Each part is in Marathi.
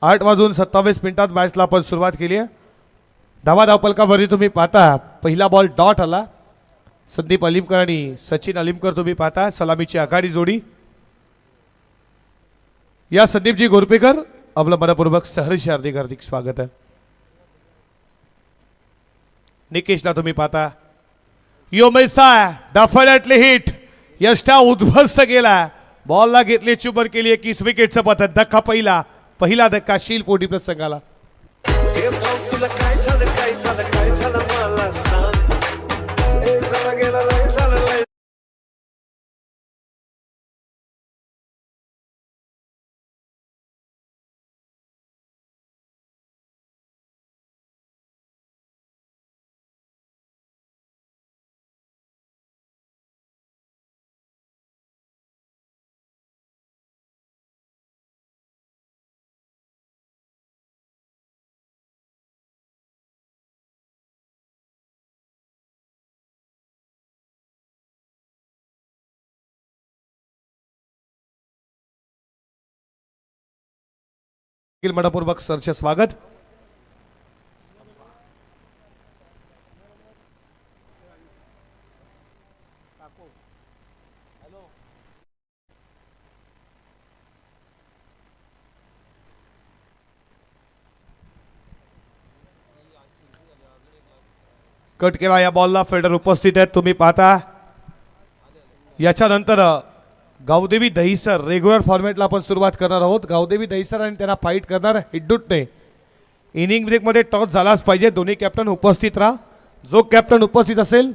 8:27 मॅचला आपण सुरुवात केली आहे. धावा धावपलकावरती तुम्ही पाहता पहिला बॉल डॉट आला. संदीप अलिमकर आणि सचिन अलिमकर तुम्ही पाहता सलामीची आघाडी जोडी. या संदीपजी गोरपेकर आपलं मनपूर्वक सहर्ष हार्दिक स्वागत आहे. निकेशला तुम्ही पाहता यो मैसा डेफिनेटली हिट. यष्टा उद्ध्वस्त गेला. बॉलला घेतली चुबर केली 21 विकेटचं पतन. धक्का पहिला धक्का शील 40+ संघाला. मनपूर्वक सरचे स्वागत. कट केला या बॉलला. फिल्डर उपस्थित आहेत तुम्ही पाहता. याच्यानंतर गावदेवी दहिसर रेग्युलर फॉर्मॅटला आपण सुरुवात करणार आहोत. गावदेवी दहिसर आणि त्यांना फाईट करणार हिड्डूटने. इनिंग ब्रेकमध्ये टॉस झालाच पाहिजे. दोन्ही कॅप्टन उपस्थित राहा. जो कॅप्टन उपस्थित असेल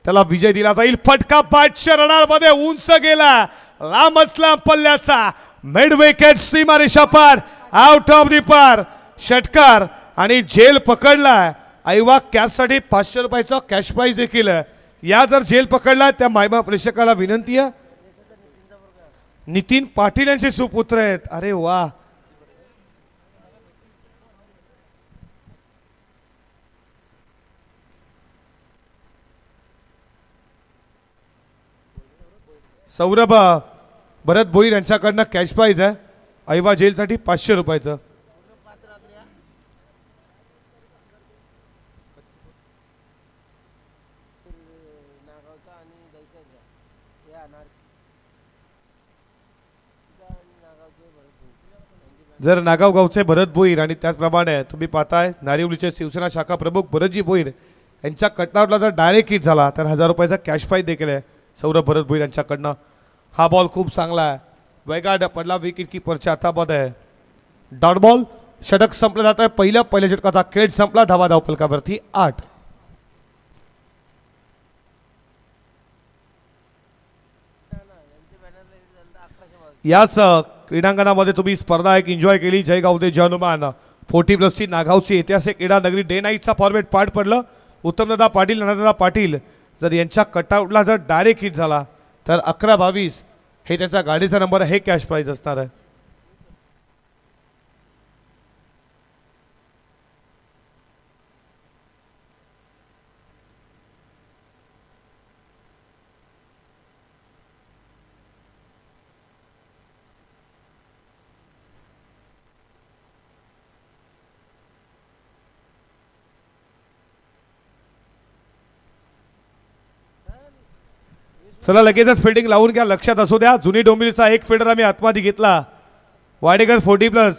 त्याला विजय दिला जाईल. फटका 5 रनांमध्ये उंच गेला. लांबचला पल्ल्याचा मिड विकेट सीमारेषा पार. आउट ऑफ द पार. षटकार आणि झेल पकडला. ऐवा कॅचसाठी 500 रुपयाचा कॅश प्राइज देखील. या जर झेल पकडला त्या मायबा प्रेक्षकाला विनंती आहे. नितीन पाटील यांचे सुपुत्र आहेत. अरे वा. सौरभ भरत भोईर यांच्याकडनं कॅश प्राइज आहे. ऐवा झेलसाठी 500 रुपयाचं. जर नागाव गावचे भरत भोईर आणि त्याचप्रमाणे तुम्ही पाहताय नारिवलीचे शिवसेना शाखा प्रमुख भरतजी भोईर यांच्या कटआउटला जर डायरेक्ट हिट झाला तर 1000 रुपयाचा कॅश प्राइज देखील आहे सौरभ भरत भोईर यांच्याकडनं. हा बॉल खूप चांगला आहे. वेगाड पडला विकेट कीपरच्या हातामध्ये आहे. Dot ball. षटक संपलं जात आहे. पहिल्या षटकाचा खेळ संपला. धावा धावपलकावरती 8. याच क्रीडांगणामध्ये तुम्ही स्पर्धा एक एन्जॉय केली. जय गावदे जय हनुमान 40+ ची नागावची ऐतिहासिक क्रीडा नगरी डे नाईटचा फॉर्मेट पार पडलं. उत्तमदादा पाटील नंददादा पाटील जर यांच्या कटआउटला जर डायरेक्ट हिट झाला तर 11-22 हे त्यांचा गाडीचा नंबर आहे. हे कॅश प्राइज असणार आहे. चला लगेचच फिल्डिंग लावून घ्या. लक्षात असू द्या जुनी डोंबिवलीचा एक फिल्डर आम्ही आतमध्ये घेतला. वाडेकर 40+.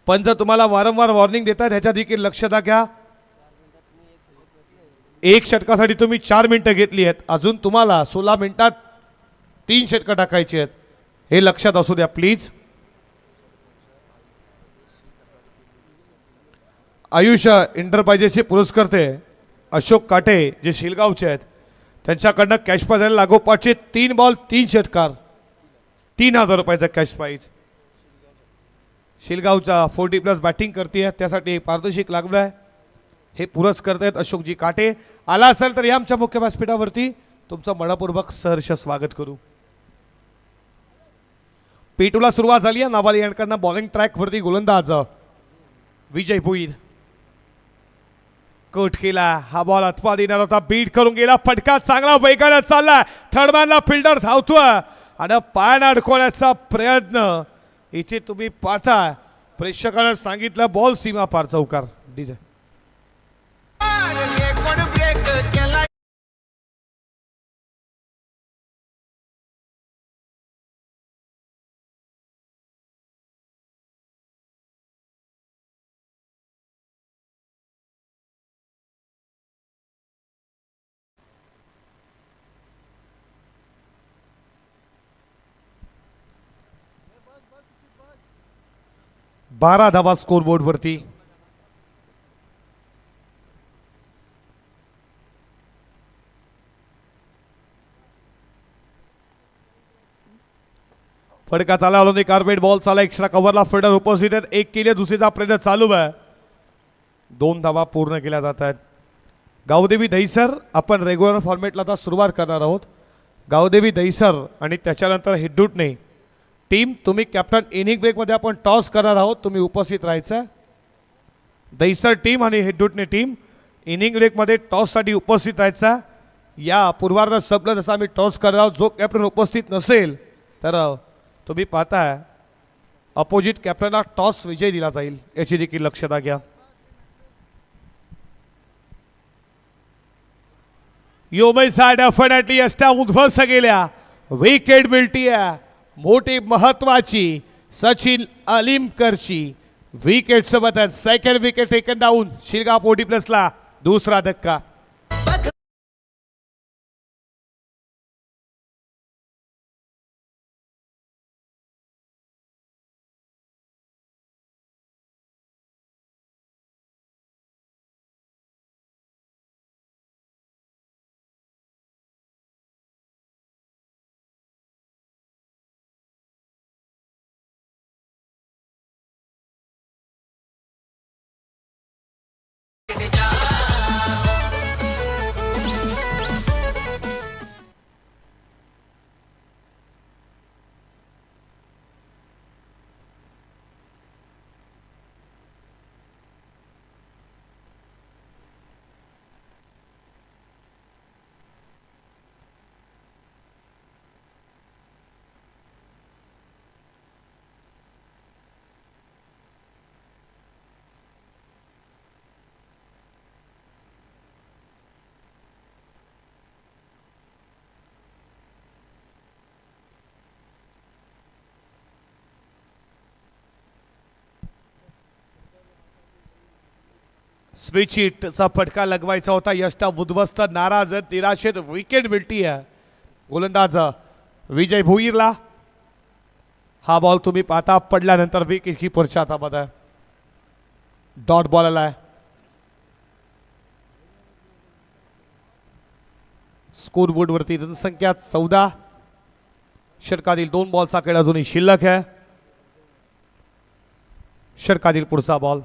पंच तुम्हाला वारंवार वॉर्निंग देतात ह्याच्या देखील लक्षात घ्या. एक षटकासाठी तुम्ही 4 मिनिटं घेतली आहेत. अजून तुम्हाला 16 मिनिटात 3 षटकं टाकायची आहेत. हे लक्षात असू द्या प्लीज. आयुष एंटरप्राइजेसचे पुरस्कर्ते अशोक काटे जे शिलगावचे आहेत त्यांच्याकडनं कॅश प्राइज लागोपाठचे 3 बॉल 3 षटकार 3000 रुपयाचा कॅश प्राइज. शिलगावचा 40+ बॅटिंग करते त्यासाठी पारितोषिक लागलं आहे. हे पुरस्कर्ते आहेत अशोकजी काटे. आला असेल तर या आमच्या मुख्य व्यासपीठावरती तुमचं मनपूर्वक सहर्ष स्वागत करू. पेटूला सुरुवात झाली आहे. नावाली यांकडनं बॉलिंग ट्रॅकवरती गोलंदाज विजय भोईर. कट केला. हा बॉल अथवा देणार होता. बीट करून गेला. फटका चांगला वेगाने चालला. थर्डमॅनला फिल्डर धावतोय. आणि पाय अडकवण्याचा प्रयत्न इथे तुम्ही पाहता. प्रेक्षकांना सांगितलं बॉल सीमा पार चौकार. डीजे बारा धावा स्कोरबोर्ड वरती. फटका चाला आलो कार्पेट बॉल चाला एक्स्ट्रा कव्हरला फिल्डर उपस्थित आहेत. एक केली दुसरीचा प्रयत्न चालू आहे. 2 धावा पूर्ण केल्या जात आहेत. गावदेवी दहिसर आपण रेग्युलर फॉर्मेटला आता सुरुवात करणार आहोत. गावदेवी दहिसर आणि त्याच्यानंतर हिड्डुटणे टीम. तुम्ही कॅप्टन इनिंग ब्रेकमध्ये आपण टॉस करणार आहोत. तुम्ही उपस्थित राहायचं. दहिसर टीम आणि हिड्डुटणे टीम इनिंग ब्रेकमध्ये टॉससाठी उपस्थित राहायचा. या पूर्वार्ध संपलं जसं आम्ही टॉस करणार आहोत. जो कॅप्टन उपस्थित नसेल तर तुम्ही पाहताय अपोजिट कॅप्टनला टॉस विजय दिला जाईल याची देखील लक्षात घ्या. योमेसा डेफिनेटली अष्टा उद्ध्वस्त गेल्या. विकेट मिळती आहे मोठी महत्वाची सचिन अलीमकरची. विकेट सोबत second wicket taken down. Shilgaon 40+ दुसरा धक्का. स्विचिटचा फटका लगवायचा होता. यष्टा उद्ध्वस्त नाराज निराशेत. विकेट मिळती आहे गोलंदाज विजय भोईरला. हा बॉल तुम्ही पाहता पडल्यानंतर विकेट कीपरच्या हातामध्ये डॉट बॉल आलाय. स्कोरबोर्ड वरती संख्या 14. षटकातील 2 बॉलचा खेळ अजूनही शिल्लक आहे. षटकातील पुढचा बॉल.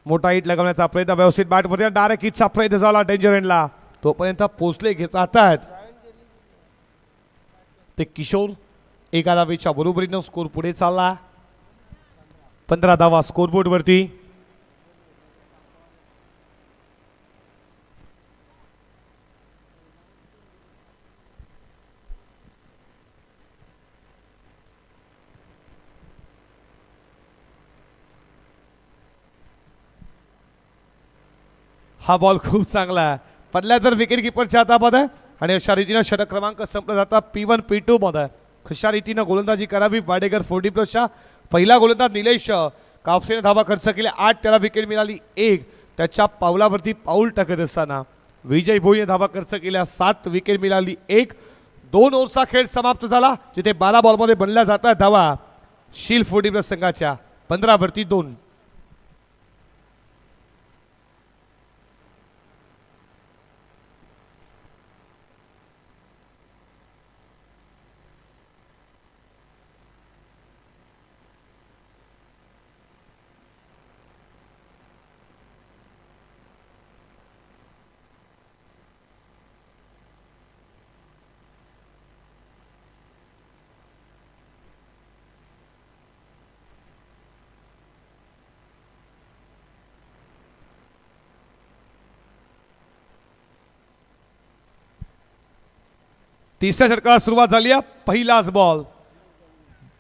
मोठा हिट लगवण्याचा प्रयत्न व्यवस्थित बॅटवरती डायरेक्ट हिटचा प्रयत्न झाला डेंजर एंडला. तोपर्यंत पोचले घेत आहेत ते किशोर. 1 धावेच्या बरोबरीनं स्कोर पुढे चालला. 15 धावा स्कोरबोर्ड वरती. हा बॉल खूप चांगला आहे. पडल्या तर विकेट कीपरच्या हातामध्ये आणि अशा रीतीनं षटक क्रमांक संपला जाता P1 P2 मध्ये. कशा रीतीनं गोलंदाजी करावी वाडेकर 40+च्या. पहिला गोलंदाज निलेश कापसेने धावा खर्च केल्या. 8 त्याला विकेट मिळाली 1. त्याच्या पावलावरती पाऊल टाकत असताना विजय भोईने धावा खर्च केल्या. 7 विकेट मिळाली 1. 2 ओव्हरचा खेळ समाप्त झाला जिथे 12 बॉलमध्ये बनल्या जातात धावा शील 40+ संघाच्या. 15 वरती 2. तिसऱ्या षटकाला सुरुवात झाली आहे. पहिलाच बॉल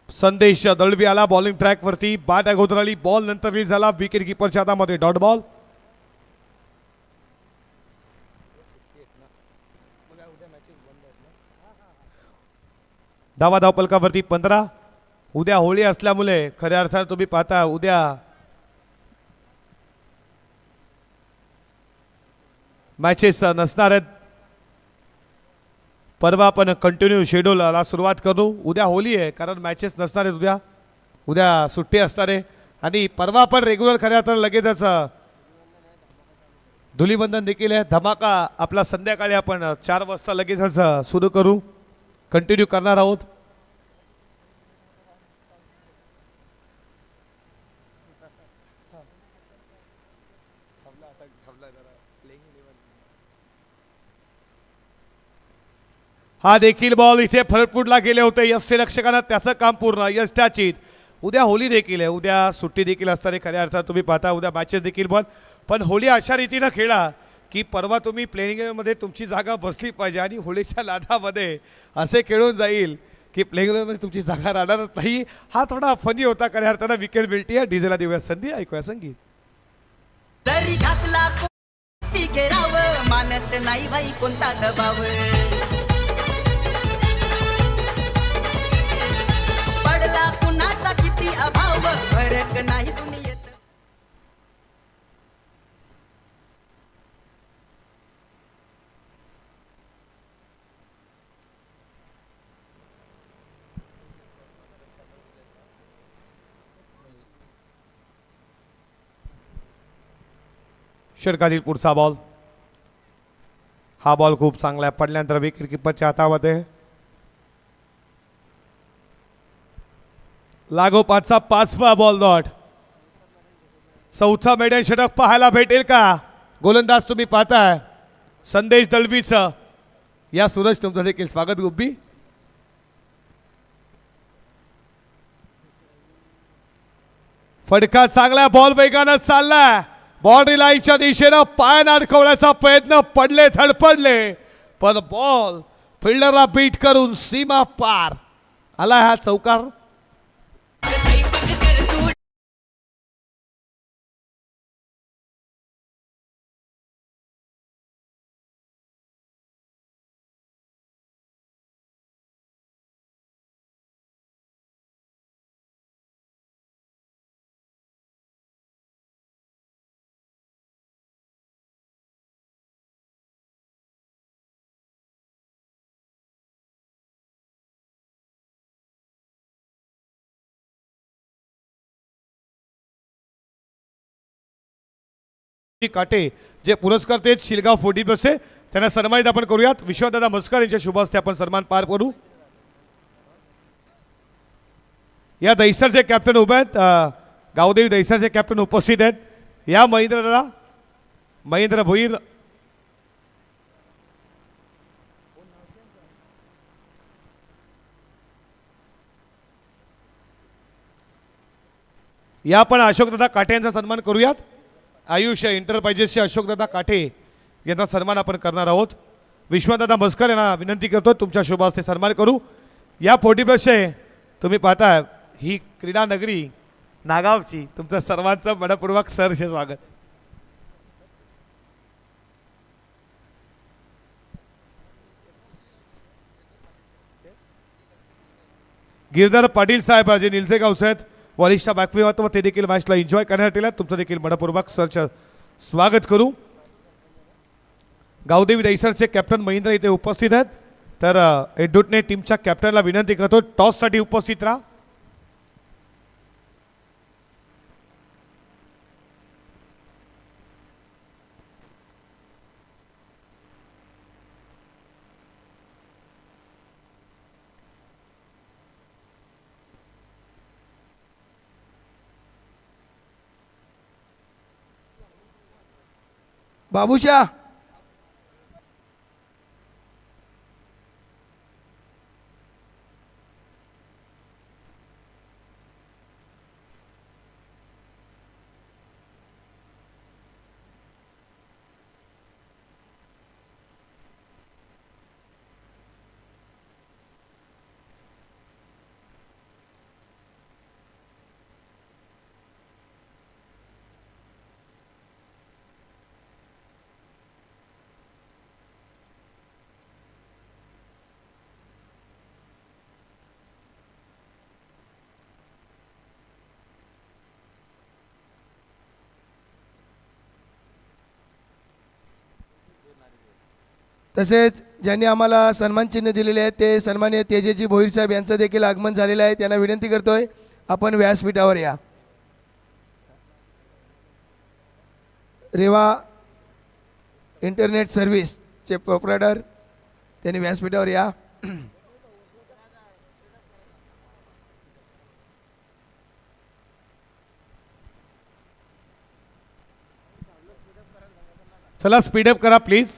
संदेश दळवी आला बॉलिंग ट्रॅक वरती. बॅट अगोदर आली, बॉल नंतर रिलीज झाला विकेट किपरच्या हातामध्ये. Dot ball. धावा धावपलकावरती 15. उद्या होळी असल्यामुळे खऱ्या अर्थाने तुम्ही पाहता उद्या मॅचेस नसणार आहेत. परवा आपण कंटिन्यू शेड्यूलला सुरुवात करू. उद्या होळी आहे कारण मॅचेस नसणार आहेत. उद्या सुट्टी असणार आहे आणि परवा आपण रेग्युलर खऱ्या अर्थाने लगेचच धुलीवंदन देखील आहे. धमाका आपला संध्याकाळी आपण 4 वाजता लगेचच सुरू करू, कंटिन्यू करणार आहोत. हा देखील बॉल इथे फ्रंटफूटला गेले होते. यष्टीरक्षकांना त्याचं काम पूर्ण. यष्टाचीत उद्या होळी देखील आहे, उद्या सुट्टी देखील असणारे खऱ्या अर्थात तुम्ही पाहता. उद्या मॅचेस देखील पण होळी अशा रीतीनं खेळा की परवा तुम्ही प्लेइंगमध्ये तुमची जागा बसली पाहिजे आणि होळीच्या लादामध्ये असे खेळून जाईल की प्लेइंगमध्ये तुमची जागा राहणारच नाही. हा थोडा फनी होता खऱ्या अर्थानं. विकेट मिळते आहे. डीजेला देऊया संधी, ऐकूया संगीत. तरी घातला कोणती घेराव मानत नाही बाई कोणता दबाव. पडला कुणाचा किती अभाव फरक नाही दुनियेत. षटकातील पुढचा बॉल. हा बॉल खूप चांगला आहे. पडल्यानंतर विकेट किपरच्या हातामध्ये. लागोपाठचा 5वा बॉल डॉट. चौथा मेडन षटक पाहायला भेटेल का? गोलंदाज तुम्ही पाहताय संदेश दळवीचं. या सूरज तुमचं देखील स्वागत गुब्बी. फटका चांगला, बॉल वेगानं चाललाय. बाउंड्री लाईनच्या दिशेनं पाय अडकवण्याचा प्रयत्न, पडले धडपडले पण बॉल फिल्डरला बीट करून सीमा पार आला हा चौकार. काटे जे पुरस्कार ते शिलगाव 40 बसचे त्यांना सन्मानित आपण करूयात. विश्वदादा मस्कर यांच्या शुभ हस्ते आपण सन्मान पार करू. या दहिसरचे कॅप्टन उभे आहेत. गावदेवी दहिसरचे कॅप्टन उपस्थित आहेत. या महेंद्र भोईर या पण अशोकदादा काटे यांचा सन्मान करूयात. आयुष एंटरप्राइजेसचे अशोकदादा काठे यांचा सन्मान आपण करणार आहोत. विश्वदादा मस्कर यांना विनंती करतो तुमच्या शुभ हस्ते सन्मान करू. या 40 प्लसचे तुम्ही पाहता ही क्रीडा नगरी नागावची. तुमचं सर्वांचं मनपूर्वक सहर्ष स्वागत. गिरधर पाटील साहेब जे निलसे गावचे आहेत वरिष्ठ बॅकवे ते देखील मॅचला एन्जॉय करण्यासाठी तुमचं देखील मनपूर्वक सरच स्वागत करू. गावदेवी दहिसरचे कॅप्टन महेंद्र इथे उपस्थित आहेत. तर एडूटने टीमच्या कॅप्टनला विनंती करतो टॉससाठी उपस्थित राहा. बाबूशा तसेच ज्यांनी आम्हाला सन्मान चिन्ह दिलेले आहे ते सन्माननीय तेजजी भोईर साहेब यांचं देखील आगमन झालेलं आहे. त्यांना विनंती करतोय आपण व्यासपीठावर या. रेवा इंटरनेट सर्व्हिसचे प्रोप्रायटर त्यांनी व्यासपीठावर या. चला स्पीडअप करा प्लीज.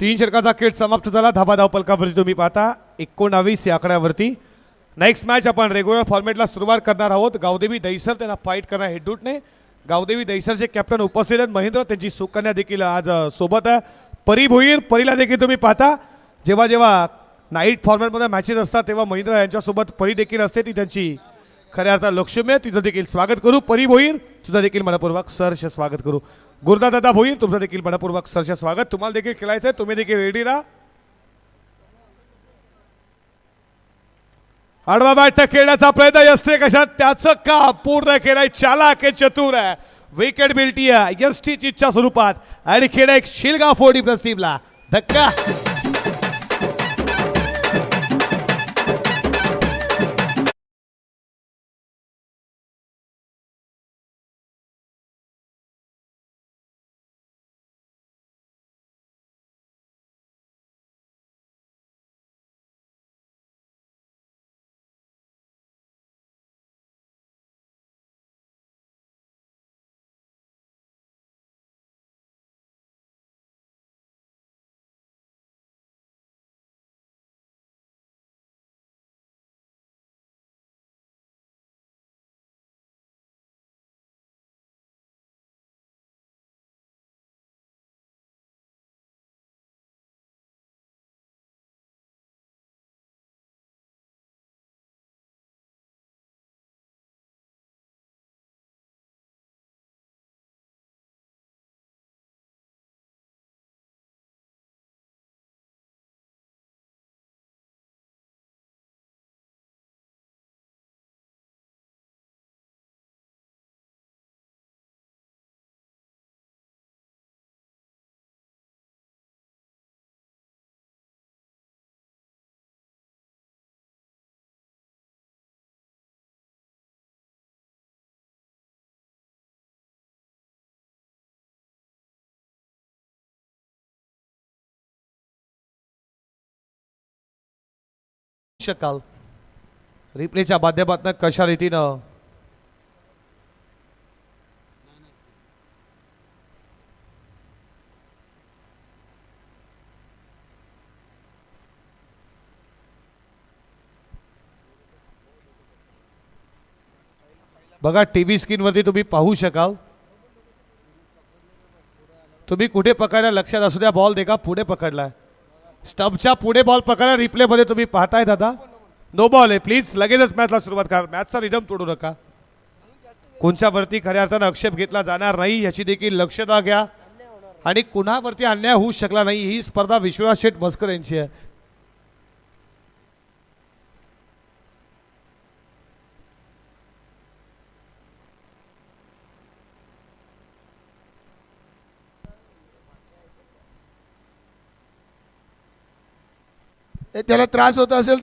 तीन षटकाचा खेळ समाप्त झाला. धाव पलकावरती तुम्ही पाहता 19 या आकड्यावरती. नेक्स्ट मॅच आपण रेग्युलर फॉर्मॅटला सुरुवात करणार आहोत. गावदेवी दहिसर त्यांना फाईट करणार हेडूटने. गावदेवी दहिसरचे कॅप्टन उपस्थित आहेत महेंद्र, त्यांची सुकन्या देखील आज सोबत आहे. परी भोईर, परीला देखील तुम्ही पाहता जेव्हा जेव्हा नाईट फॉर्मॅटमध्ये मॅचेस असतात तेव्हा महेंद्र यांच्यासोबत परी देखील असते. ती त्यांची खऱ्या अर्थात लक्ष्मी आहे. तिथं देखील स्वागत करू. परी भोईर तुझं देखील मनपूर्वक सहर्ष स्वागत करू. गुरुदादा भोईर तुमचं देखील मनपूर्वक सहर्ष स्वागत. तुम्हाला देखील खेळायचं आहे, तुम्ही देखील रेडी राहा. आडवा बॅट खेळण्याचा प्रयत्न असते कशात त्याचं का पूर्ण खेळ चालाक आहे, चतुर आहे. विकेट मिळती आहे यष्टीच्या स्वरूपात आणि खेळ एक शिलगा फोडी प्रस्तीमला धक्का. शकाल रिप्लेच्या माध्यमातून कशा रीतीनं बघा टीव्ही स्क्रीनवरती तुम्ही पाहू शकाल. तुम्ही कुठे पकडला लक्षात असू द्या. बॉल देखा पुढे पकडलाय, स्टंपच्या पुढे बॉल पकडला. रिप्ले मध्ये तुम्ही पाहताय दादा नो बॉल आहे. प्लीज लगेचच मॅचला सुरुवात करा. मॅचचा रिदम तोडू नका. कोणच्यावरती खऱ्या अर्थानं आक्षेप घेतला जाणार नाही याची देखील लक्षता घ्या. आणि कुणावरती अन्याय होऊ शकला नाही. ही स्पर्धा विश्वनाथ शेठ मस्कर यांची आहे. त्याला त्रास होत असेल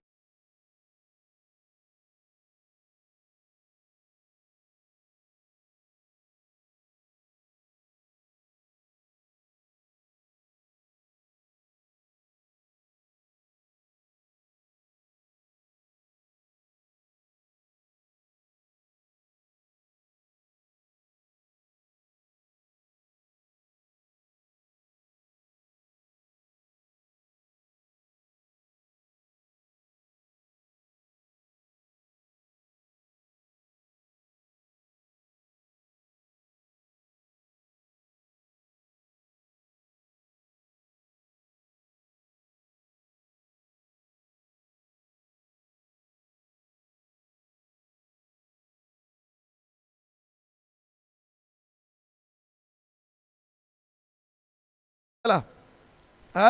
हा.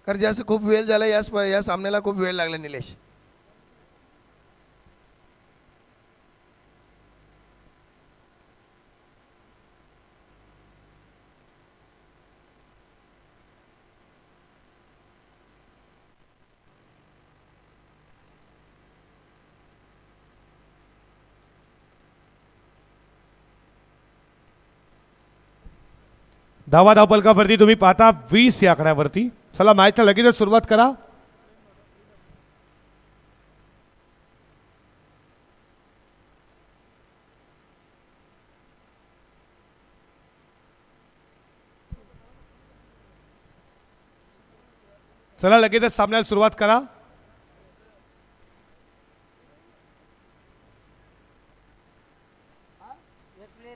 कारण जास्त खूप वेळ झाला या सामन्याला खूप वेळ लागला निलेश. धावा धावपलकावरती तुम्ही पाहता 20 या आकड्यावरती. चला मॅचला लगेचच सुरुवात करा. चला लगेचच सामन्याला सुरुवात करा.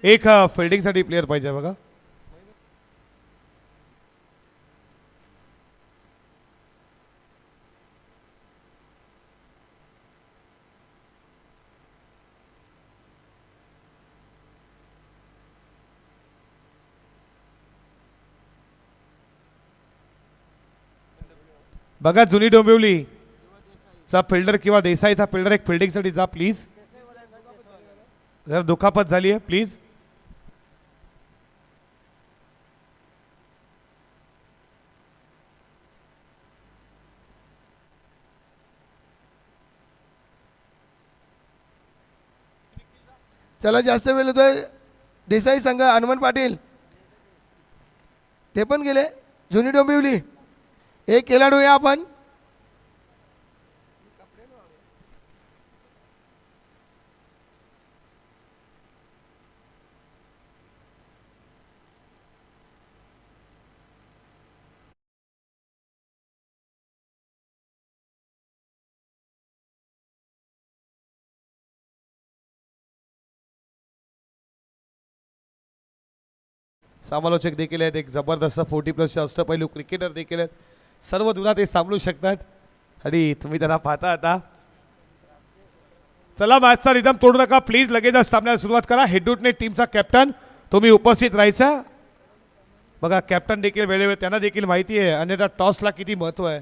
एक फिल्डिंगसाठी प्लेअर पाहिजे बघा. बघा जुनी डोंबिवली चा फिल्डर किंवा देसाईचा फिल्डर एक फिल्डिंगसाठी जा प्लीज. जर दुखापत झाली आहे प्लीज. चला जास्त वेळ होतोय. देसाई संघ हनुमान पाटील ते पण गेले. जुनी डोंबिवली एक खेळाडू आहे आपण. समालोचक देखील आहेत. एक जबरदस्त 40+ अष्टपैलू क्रिकेटर देखील आहेत. सर्व दुना ते सांभाळू शकतात आणि तुम्ही त्यांना पाहता आता. चला मॅचचा रिदम तोडू नका प्लीज. लगेचच सामन्याला सुरुवात करा. हेडूटने टीमचा कॅप्टन तुम्ही उपस्थित राहायचा. बघा कॅप्टन देखील वेळेवेळी त्यांना देखील माहिती आहे अन्यथा टॉसला किती महत्व आहे.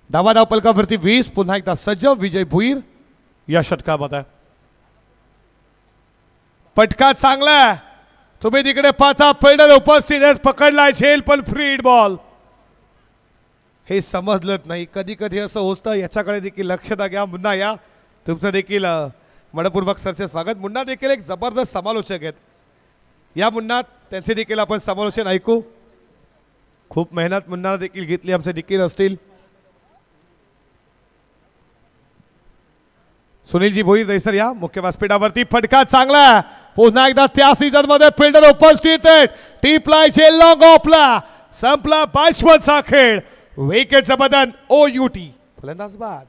धावा धावपलकावरती 20. पुन्हा एकदा सज्ज विजय भुईर या षटकामध्ये. पटका चांगला तुम्ही तिकडे पाहता. फिल्डर उपस्थित आहेत. पकडलाय झेल पण फ्री बॉल. हे समजलंच नाही. कधी कधी असं होतं. याच्याकडे देखील लक्ष द्या. मुन्ना या तुमचं देखील मनपूर्वक सरचे स्वागत. मुन्ना देखील एक जबरदस्त समालोचक आहेत. या मुन्ना त्यांचे देखील आपण समालोचन ऐकू. खूप मेहनत मुन्ना देखील घेतली आमचे देखील असतील. सुनीलजी भोईर दैसर या मुख्य व्यासपीठावरती. फटका चांगला पुन्हा एकदा त्या सीझन मध्ये फिल्डर उपस्थित आहेत. टीपलाय झेल लॉंग ऑफला. संपला 22वा खेळ. विकेटचं बदन OUT फलंदाज बाद.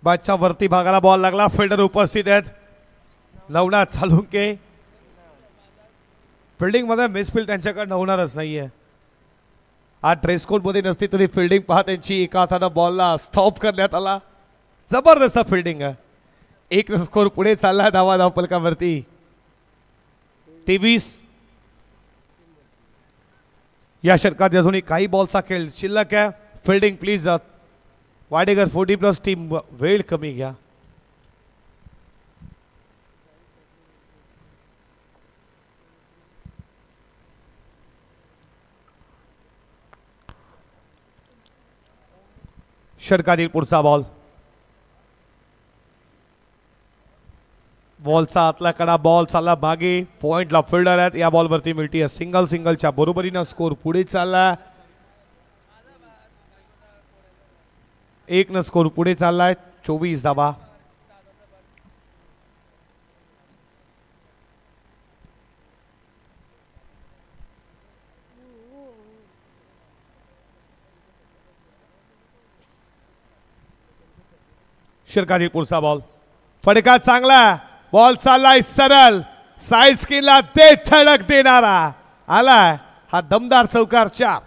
बॅटच्या वरती भागाला बॉल लागला. फिल्डर उपस्थित आहेत. नवनाथ चालुंके. फिल्डिंग मध्ये मिसफिल्ड त्यांच्याकडे होणारच नाहीये. आज ड्रेस कोड मध्ये नसती तरी फिल्डिंग पहा त्यांची. एका हातानं बॉलला स्टॉप करण्यात आला. जबरदस्त फिल्डिंग आहे. एक स्कोर पुढे चालला धावा धावपलकावरती. 23 या षटकात अजूनही काही बॉलचा खेळ शिल्लक आहे. फिल्डिंग प्लीज वाडेकर 40+ टीम वेळ कमी घ्या. षटकातील पुढचा बॉल. बॉलचा आतला कडा. बॉल चालला मागे. पॉइंटला फिल्डर आहेत. या बॉलवरती मिळते सिंगलच्या बरोबरीनं स्कोर पुढे चालला. 1 न स्कोर पुढे चाललाय 24 धावा. शिरकाजी पुढचा बॉल फटका चांगला बॉल चाललाय सरळ साईड स्किनला ते ठळक देणारा आलाय हा दमदार चौकार 4.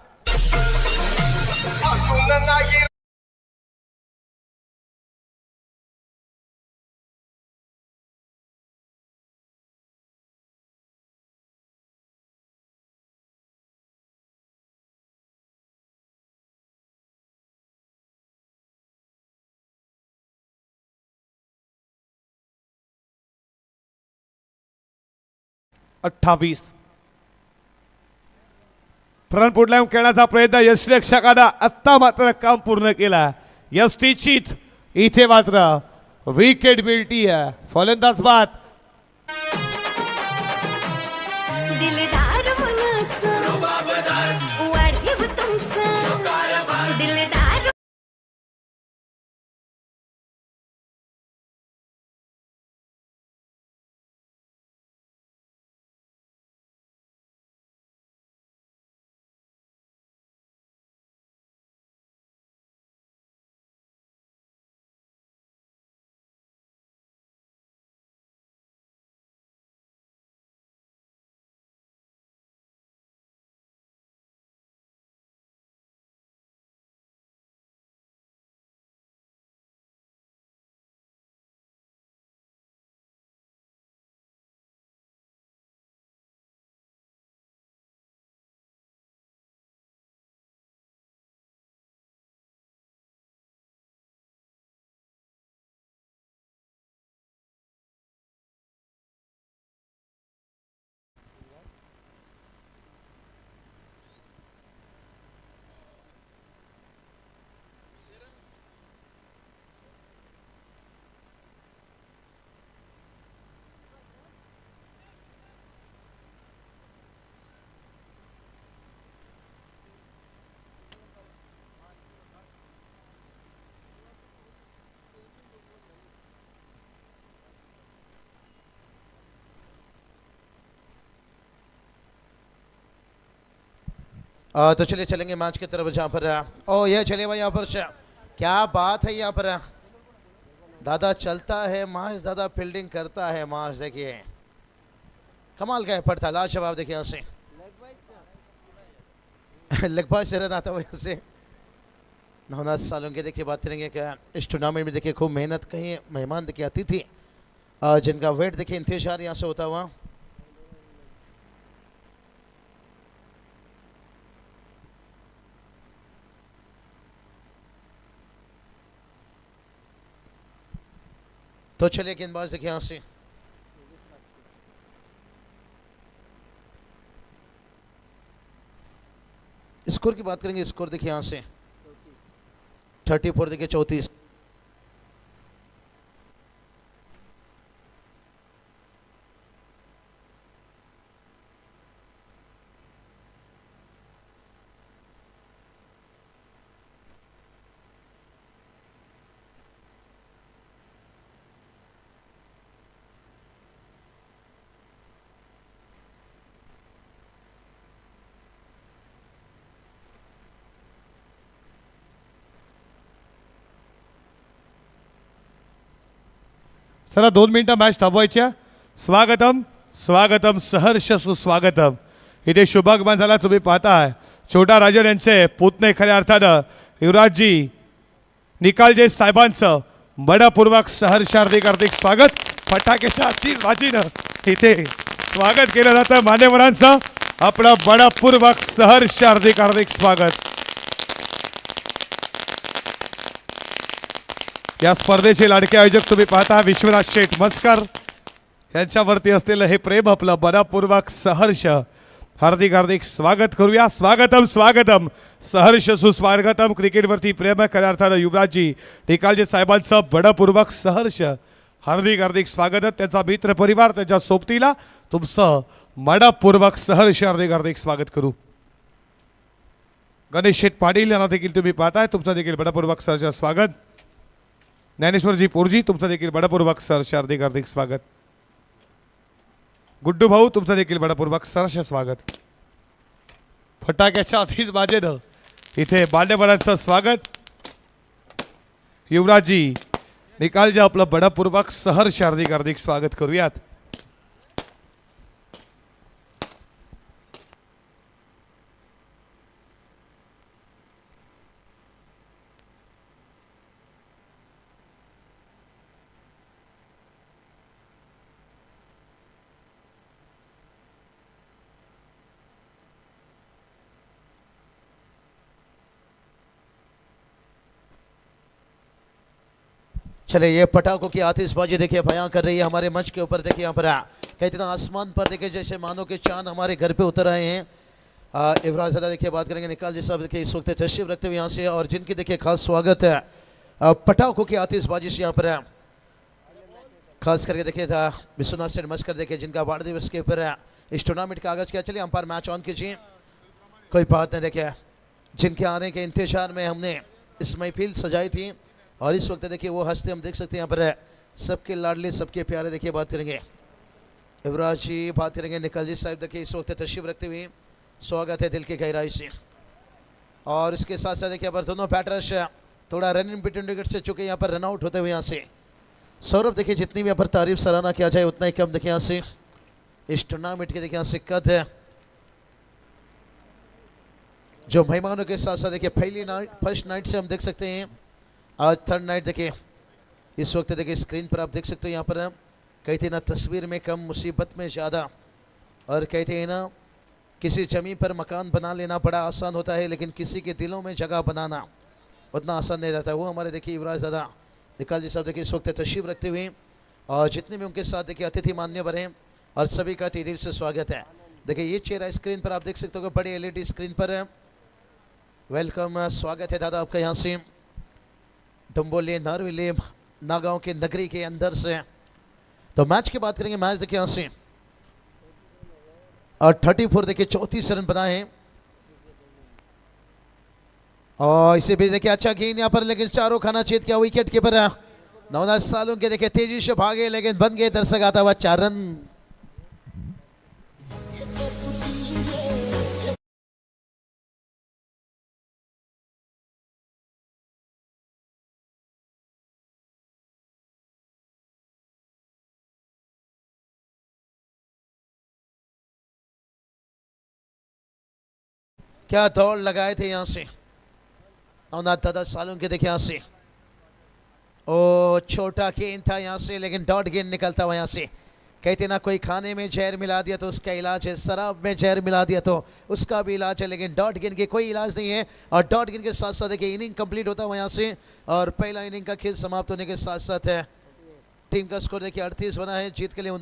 अठ्ठावीस. फ्रंट फुटलाईन खेळण्याचा प्रयत्न यशरक्षकानं आत्ता मात्र काम पूर्ण केला. यष्टीचीत इथे मात्र विकेट मिळती आहे. फलंदाज बाद. दिलदार मनाचं वाढीव तुमचं दिलदार. तो चलिए चलेंगे मैच की तरफ जहाँ पर ओ ये चलिए भाई यहाँ पर क्या बात है यहाँ पर दादा चलता है मैच दादा फील्डिंग करता है मैच देखिए कमाल का एफर्ट था लाजवाब. देखिए यहाँ से लेग बाय से रन आता हुआ यहाँ से नवनाथ सालों की देखिए बात करेंगे क्या इस टूर्नामेंट में देखिए खूब मेहनत कहीं मेहमान देखिए आती थी जिनका वेट देखिए इंतजार यहाँ से होता हुआ. तो चलिए गेंदबाज देखिए यहाँ से स्कोर की बात करेंगे. स्कोर देखिए यहाँ से 34 देखिए 34. चला 2 मिनिटं मॅच थांबवायच्या. स्वागतम स्वागतम सहर्ष सुस्वागतम. इथे शुभागमन झाला तुम्ही पाहताय छोटा राजन यांचे पुतणे खऱ्या अर्थानं युवराजजी निकालजे साहेबांचं मनपूर्वक सहर्ष हार्दिक हार्दिक स्वागत. फटाक्याच्या आतिषबाजीनं इथे स्वागत केलं जातं मान्यवरांचं. आपलं मनपूर्वक सहर्ष हार्दिक हार्दिक स्वागत. या स्पर्धेचे लाडके आयोजक तुम्ही पाहता विश्वनाथ शेठ मस्कर यांच्यावरती असलेलं हे प्रेम आपलं मनपूर्वक सहर्ष हार्दिक हार्दिक स्वागत करूया. स्वागतम स्वागतम सहर्ष सुस्वागतम. क्रिकेटवरती प्रेम खऱ्या अर्थानं युवराजजी निकालजे साहेबांचं मनपूर्वक सहर्ष हार्दिक हार्दिक स्वागत. त्यांचा मित्र परिवार त्यांच्या सोबतीला तुमचं मनपूर्वक सहर्ष हार्दिक हार्दिक स्वागत करू. गणेश शेठ पाटील यांना देखील तुम्ही पाहताय, तुमचं देखील बडपूर्वक सहर्ष स्वागत. ज्ञानेश्वरजी पोरजी, तुमचं देखील बडपूर्वक सहर्ष हार्दिक हार्दिक स्वागत. गुड्डू भाऊ, तुमचं देखील बडपूर्वक सहर्ष स्वागत. फटाक्याच्या आधीच बाजेनं इथे मान्यवरांचं स्वागत. युवराजी निकालजे आपलं बडपूर्वक सहर्ष हार्दिक हार्दिक स्वागत करूयात. चले ये पटाखों की आतिशबाजी देखिए बयां कर रही है हमारे मंच के ऊपर. देखिए यहाँ पर कहते ना आसमान पर देखिए जैसे मानो कि चांद हमारे घर पे उतर आए हैं. युवराज दादा देखिए बात करेंगे. निकाल जी साहब देखिए इस वक्त तशरीफ रखते हुए यहाँ से, और जिनकी देखिए खास स्वागत है पटाखों की आतिशबाजी से यहाँ पर खास करके देखिए था विश्वनाथ सेठ मस्कर देखिए जिनका वार्ड दिवस के ऊपर इस टूर्नामेंट का आगाज किया. चलिए अंपायर मैच ऑन कीजिए. कोई बात नहीं, देखिए जिनके आने के इंतजार में हमने इस महफिल सजाई थी, और इस वक्त देखिए वो हंसते हम देख सकते हैं यहाँ पर सबके लाडले सबके प्यारे. देखिए बात करेंगे युवराज जी, बात करेंगे निकाल जी साहब देखिए इस वक्त तशरीफ रखते हुए स्वागत है दिल की गहराई से. और इसके साथ साथ देखिए पर दोनों बैटर्स थोड़ा रन इन बिटवीन विकेट से चुके यहाँ पर रन आउट होते हुए यहाँ से. सौरभ देखिए जितनी भी यहाँ पर तारीफ सराहना किया जाए उतना ही कम. देखिए यहाँ से इस टूर्नामेंट के देखिए यहाँ से कद है जो मेहमानों के साथ साथ देखिए पहली नाइट फर्स्ट नाइट से हम देख सकते हैं आज थर्ड नाइट. देखिए इस वक्त देखिए स्क्रीन पर आप देख सकते हो यहाँ पर कहते हैं ना तस्वीर में कम मुसीबत में ज़्यादा, और कहते हैं ना किसी ज़मीन पर मकान बना लेना बड़ा आसान होता है, लेकिन किसी के दिलों में जगह बनाना उतना आसान नहीं रहता. वो हमारे देखिए युवराज दादा निकाल जी साहब देखिए इस वक्त तशरीफ रखते हुए, और जितने भी उनके साथ देखिए अतिथि मान्यवर हैं और सभी का तहे दिल से स्वागत है. देखिए ये चेहरा स्क्रीन पर आप देख सकते हो, बड़े LED स्क्रीन पर वेलकम स्वागत है दादा आपका यहाँ से डम्बोले नारविले नागांव के नगरी के अंदर से. तो मैच की बात करेंगे. मैच देखिए यहाँ से और 34 देखिए 34 रन बनाए हैं, और इसे भी देखिए अच्छा गेंद यहाँ पर, लेकिन चारों खाना चेत किया विकेट कीपर नवनाथ सालुंके के देखिए तेजी से भागे लेकिन बन गए दर्शक आता हुआ 4 रन. क्या दौड़ लगाए थे यहाँ से नवनाथ दादा सालुंके देखिए यहाँ से. ओ छोटा गेंद था यहाँ से, लेकिन डॉट गेंद निकलता हुआ यहाँ से. कहते ना कोई खाने में जहर मिला दिया तो उसका इलाज है, शराब में जहर मिला दिया तो उसका भी इलाज है, लेकिन डॉट गेंद के कोई इलाज नहीं है. और डॉट गेंद के साथ साथ देखिए इनिंग कंप्लीट होता हुआ यहाँ से, और पहला इनिंग का खेल समाप्त होने के साथ साथ है टीम का स्कोर देखिए 38 बना है. जीत के लिए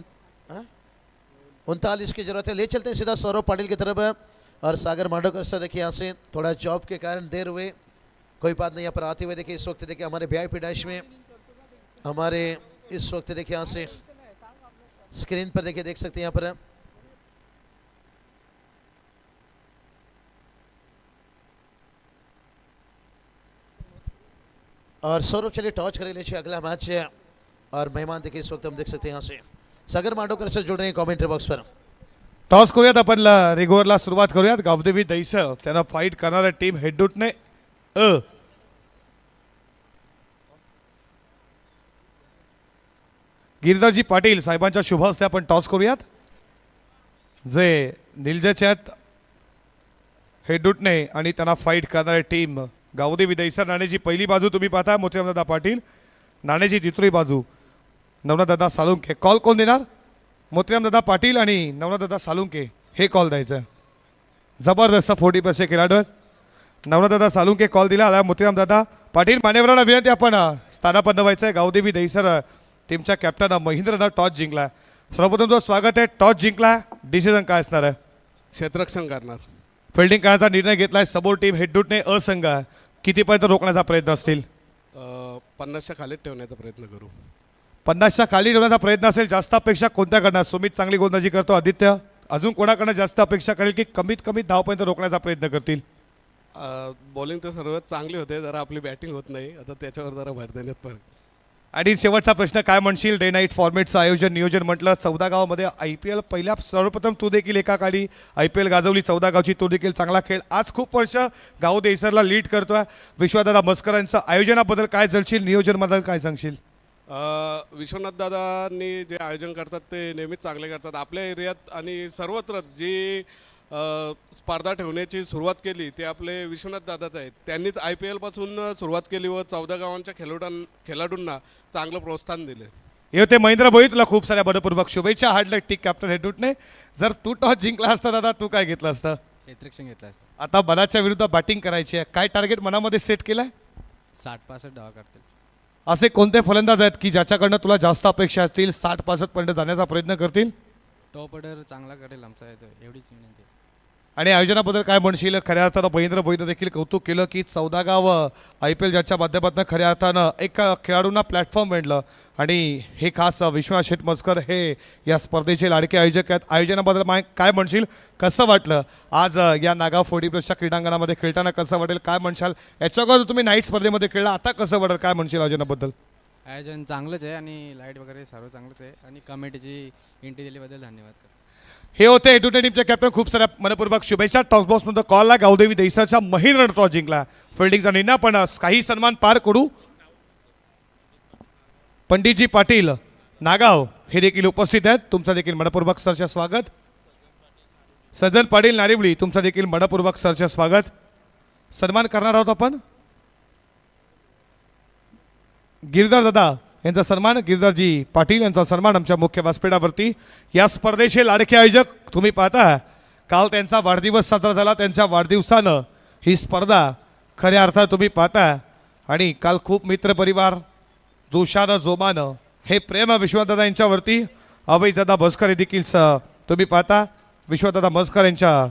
39 की जरूरत है. ले चलते हैं सीधा सौरभ पाटिल की तरफ, और सागर मांडोकर से देखिए यहाँ से थोड़ा जॉब के कारण देर हुए, कोई बात नहीं. यहाँ पर आते हुए देखिए इस वक्त देखिए हमारे VIP डैश में हमारे इस वक्त देखिए यहाँ से स्क्रीन पर देखिए देख सकते हैं यहाँ पर और सौरभ चलिए टॉच करे लीजिए अगला मैच है, और मेहमान देखिए इस वक्त हम देख सकते हैं यहाँ से सागर मांडोकर से जुड़ रहे हैं कॉमेंट्री बॉक्स पर. टॉस करूयात आपण रिगोवरला सुरुवात करूयात. गावदेवी दैसर त्यांना फाईट करणाऱ्या टीम हेडूटने गिरिराजी पाटील साहेबांच्या शुभ हस्ते आपण टॉस करूयात. जे निलजेचे आहेत हेडूटने आणि त्यांना फाईट करणारी टीम गावदेवी दैसर. नाणेची पहिली बाजू तुम्ही पाहता मोतीरामदादा पाटील, नाणेची दुसरी बाजू नवनाथदादा सालुंके. कॉल कोण देणार? मोतीरामदादा पाटील आणि नवनाथदादा सालुंके हे कॉल द्यायचं. जबरदस्त 40 खेळाडू आहेत. नवनाथदादा सालुंके कॉल दिला आला. मोतीरामदादा पाटील मान्यवरांना विनंती आपण स्थानापन्न व्हायचं आहे. गावदेवी दैसर टीमच्या कॅप्टन महेंद्रनं टॉस जिंकला. सर्वप्रथम जो स्वागत आहे. टॉस जिंकला, डिसिजन काय असणार आहे? क्षेत्ररक्षण करणार. फिल्डिंग करण्याचा निर्णय घेतलाय. समोर टीम हेडूटने असंघ कितीपर्यंत रोखण्याचा प्रयत्न असतील? 50च्या खाली ठेवण्याचा प्रयत्न करू. 50च्या खाली ठेवण्याचा प्रयत्न असेल. जास्त अपेक्षा कोणत्या करणार? सुमित चांगली गोलंदाजी करतो. आदित्य अजून कोणाकडनं जास्त अपेक्षा करेल की कमीत कमी धावपर्यंत रोखण्याचा प्रयत्न करतील? बॉलिंग तर सर्वात चांगली होते, जरा आपली बॅटिंग होत नाही, आता त्याच्यावर जरा भर देण्यात फरक. आणि शेवटचा प्रश्न, काय म्हणशील डे नाईट फॉर्मेटचं आयोजन नियोजन म्हटलं 14 गावामध्ये IPL पहिल्या सर्वप्रथम तू देखील एका काळी IPL गाजवली 14 गावची, तो देखील चांगला खेळ. आज खूप वर्ष गाव देसरला लीड करतोय. विश्वदादा मस्करांचं आयोजनाबद्दल काय जळशील, नियोजनबद्दल काय सांगशील? विश्वनाथ दादांनी जे आयोजन करतात ते नेहमीच चांगले करतात. आपल्या एरियात आणि सर्वत्र जी स्पर्धा ठेवण्याची सुरुवात केली ते आपले विश्वनाथ दादाच आहेत. त्यांनीच IPL पासून सुरुवात केली व 14 गावांच्या खेळाडूंना चांगलं प्रोत्साहन दिले. हे होते महेंद्र भोई, तुला खूप साऱ्या मनपूर्वक शुभेच्छा. हार्ड लक टिक कॅप्टन हेडूटने. जर तू टॉस जिंकला असता दादा, तू काय घेतलं असतं? क्षेत्ररक्षण घेतला असता. आता बलाच्या विरुद्ध बॅटिंग करायची आहे, काय टार्गेट मनामध्ये सेट केलंय? 60-65 धावा करतील. असे कोणते फलंदाज आहेत की ज्याच्याकडनं तुला जास्त अपेक्षा असतील, 60-65 पर्यंत जाण्याचा प्रयत्न करतील? टॉप ऑर्डर चांगला करेल आमचा, एवढीच विनंती. आणि आयोजनाबद्दल काय म्हणशील? खऱ्या अर्थानं महेंद्र भोईनं देखील कौतुक केलं की 14 गाव IPL ज्याच्या माध्यमातून खऱ्या अर्थानं एक खेळाडूंना प्लॅटफॉर्म मिळलं. आणि हे खास विश्वनाथ शेठ मस्कर हे या स्पर्धेचे लाडके आयोजक आहेत. आयोजनाबद्दल काय म्हणशील? कसं वाटलं आज या नागाव 40+ क्रीडांगणामध्ये खेळताना? कसं वाटेल, काय म्हणशाल? याच्या अगोदर तुम्ही नाईट स्पर्धेमध्ये खेळला, आता कसं वाटेल, काय म्हणशील आयोजनाबद्दल? आयोजन चांगलंच आहे आणि लाईट वगैरे सर्व चांगलंच आहे आणि कमिटीची एंट्री दिल्याबद्दल धन्यवाद. हे होते एटुटे टीमचे कॅप्टन. खूप साऱ्या मनपूर्वक शुभेच्छा. टॉस बॉक्समध्ये कॉलला गावदेवी देसाच्या महिंद्र टॉस जिंकला. फिल्डिंगचा निर्णय पण काही सन्मान पार करू. पंडितजी पाटील नागाव हे देखील उपस्थित आहेत, तुमचं देखील मनपूर्वक सरचे स्वागत. सज्जन पाटील नारिवली, तुमचं देखील मनपूर्वक सरचे स्वागत. सन्मान करणार आहोत आपण गिरधर दादा यांचा सन्मान, गिरधरजी पाटील यांचा सन्मान आमच्या मुख्य व्यासपीठावरती. या स्पर्धेचे लाडके आयोजक तुम्ही पाहता, काल त्यांचा वाढदिवस साजरा झाला. त्यांच्या वाढदिवसानं ही स्पर्धा खऱ्या अर्थात तुम्ही पाहता. आणि काल खूप मित्रपरिवार जोशानं जोमानं हे प्रेम विश्वदादा यांच्यावरती. अभयदादा मस्कर हे देखील तुम्ही पाहता, विश्वदादा मस्कर यांच्या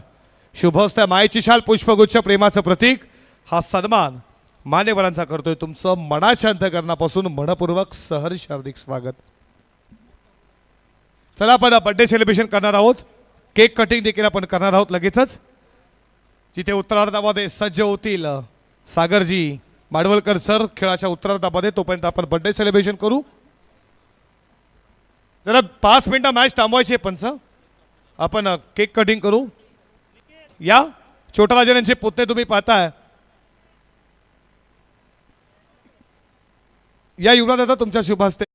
शुभहस्ते मायेची शाल, पुष्पगुच्छ, प्रेमाचं प्रतीक. हा सन्मान मान्यवरांचा करतोय. तुमचं मनाच्या अंतःकरणापासून मनपूर्वक सहर्ष हार्दिक स्वागत. चला आपण बर्थडे सेलिब्रेशन करणार आहोत, केक कटिंग देखील आपण करणार आहोत लगेचच. जिथे उत्तरार्धामध्ये सज्ज होतील सागरजी माडवलकर सर खेळाच्या उत्तरार्धामध्ये, तोपर्यंत आपण बर्थडे सेलिब्रेशन करू. जरा 5 मिनिटं मॅच थांबवायची आहे पंच, आपण केक कटिंग करू. या छोटराजन यांचे पुतणे तुम्ही पाहताय. या युवराज दादा तुमच्या शुभ हस्ते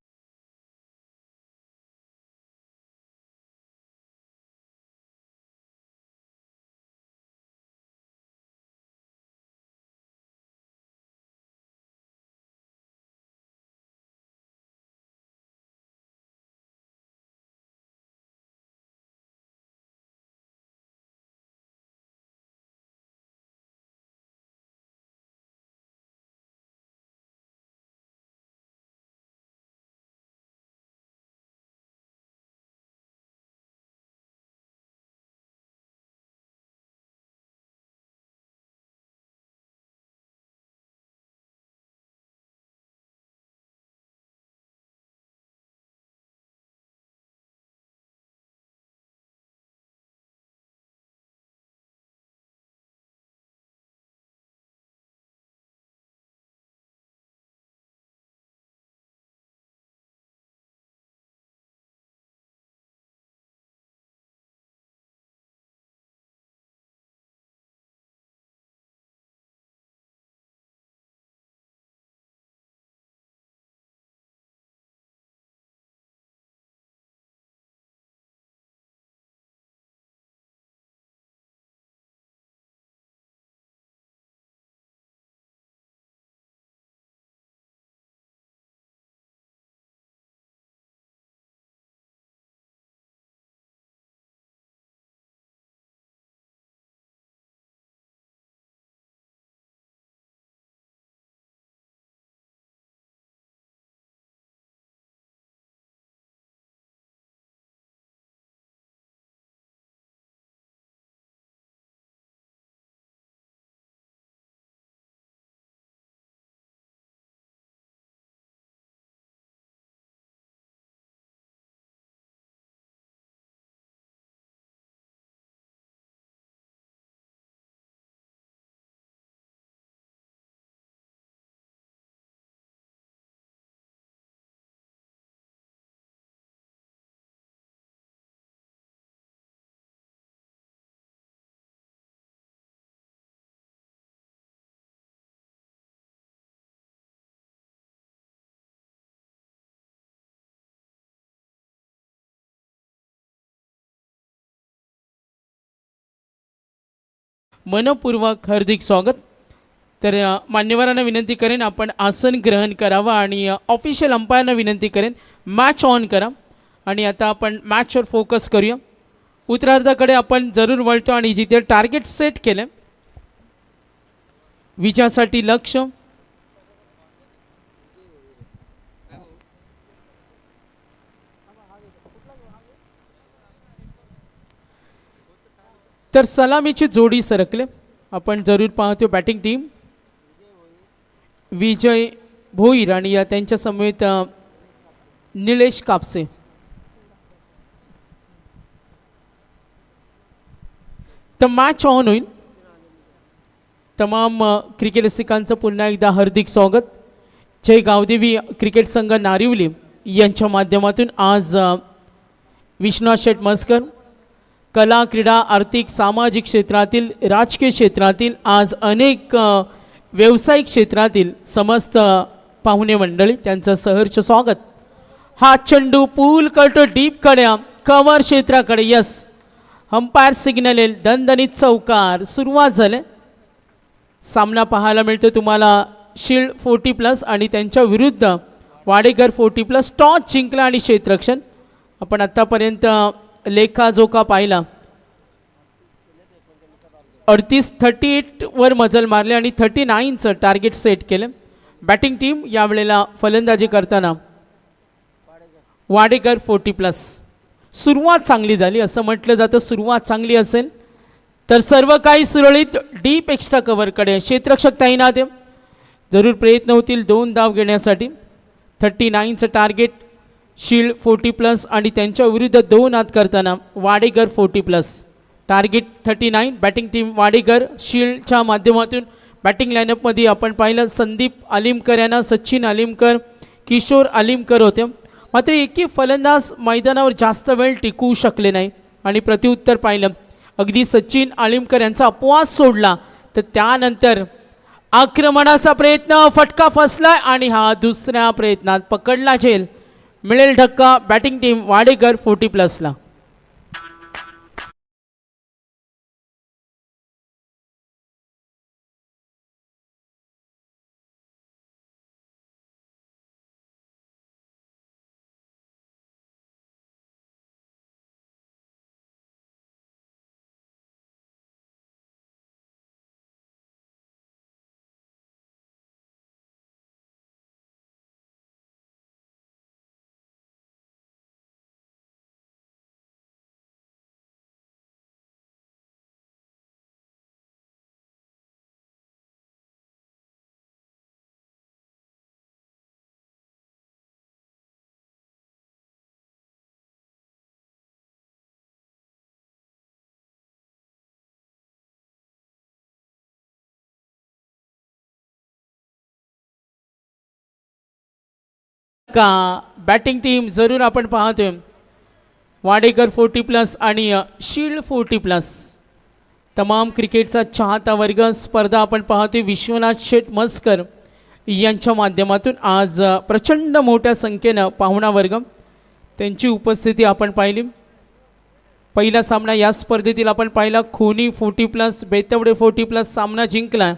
मनपूर्वक हार्दिक स्वागत. तर मान्यवरांना विनंती करेन आपण आसन ग्रहण करावं आणि ऑफिशियल अंपायरना विनंती करेन मॅच ऑन करा. आणि आता आपण मॅचवर फोकस करूया. उत्तरार्धाकडे आपण जरूर वळतो आणि जिथे टार्गेट सेट केलं विजयासाठी लक्ष, तर सलामीची जोडी सरकले. आपण जरूर पाहतो बॅटिंग टीम विजय भोईर आणि त्यांच्या समवेत निलेश कापसे. तर मॅच ऑन होईल. तमाम क्रिकेट रसिकांचं पुन्हा एकदा हार्दिक स्वागत. जय गावदेवी क्रिकेट संघ नारिवली यांच्या माध्यमातून आज विश्वनाथ शेठ मस्कर कला, क्रीडा, आर्थिक, सामाजिक क्षेत्रातील, राजकीय क्षेत्रातील, आज अनेक व्यावसायिक क्षेत्रातील समस्त पाहुणे मंडळी त्यांचं सहर्ष स्वागत. हा चेंडू पूल करतो डीप कडे कव्हर क्षेत्राकडे. यस, अंपायर सिग्नल येईल. दणदणीत चौकार सुरुवात झाले. सामना पाहायला मिळतो तुम्हाला शिल्ड 40+ आणि त्यांच्या विरुद्ध वाडेकर 40+. टॉस जिंकला आणि क्षेत्ररक्षण. आपण आत्तापर्यंत लेखाजोखा पाहिला. 38 वर मजल मारले आणि 39चं टार्गेट सेट केलं. बॅटिंग टीम यावेळेला फलंदाजी करताना वाडेकर 40+. सुरुवात चांगली झाली असं म्हटलं जातं. सुरुवात चांगली असेल तर सर्व काही सुरळीत. डीप एक्स्ट्रा कव्हरकडे क्षेत्ररक्षक तैनात आहे. जरूर प्रयत्न होतील 2 धाव घेण्यासाठी. 39चं टार्गेट, शिल्ड 40+ आणि त्यांच्या विरुद्ध 2 आत करताना Wadekar 40+. Target 39. Batting team Wadekar. शिल्डच्या माध्यमातून बॅटिंग लाईनअपमध्ये आपण पाहिलं संदीप अलिमकर यांना, सचिन अलिमकर, किशोर अलिमकर होते. मात्र एकही फलंदाज मैदानावर जास्त वेळ टिकवू शकले नाही आणि प्रत्युत्तर पाहिलं. अगदी सचिन अलिमकर यांचा अपवाद सोडला तर त्यानंतर आक्रमणाचा प्रयत्न, फटका फसलाय आणि हा दुसऱ्या प्रयत्नात पकडला झेल. मिळेल धक्का बॅटिंग टीम वाडेकर 40+ला. का बॅटिंग टीम जरूर आपण पाहतोय वाडेकर 40+ आणि शिल्ड 40+. तमाम क्रिकेटचा चाहता वर्ग स्पर्धा आपण पाहतोय विश्वनाथ शेठ मस्कर यांच्या माध्यमातून. आज प्रचंड मोठ्या संख्येनं पाहुणा वर्ग त्यांची उपस्थिती आपण पाहिली. पहिला सामना या स्पर्धेतील आपण पाहिला. खोनी 40+, बेतवडे 40+ सामना जिंकला.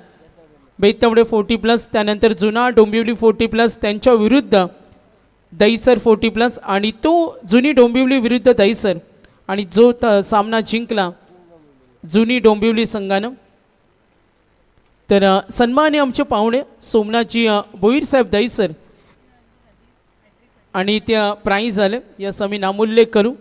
बेतवडे 40+. त्यानंतर जुना डोंबिवली 40+, त्यांच्या विरुद्ध दहीसर 40+ आणि तो जुनी डोंबिवली विरुद्ध दहीसर आणि जो सामना जिंकला जुनी डोंबिवली संघानं. तर सन्मान्य आमचे पाहुणे सोमनाथजी भोईर साहेब दहीसर आणि त्या प्राईज आले याचा आम्ही नामोल्लेख करू.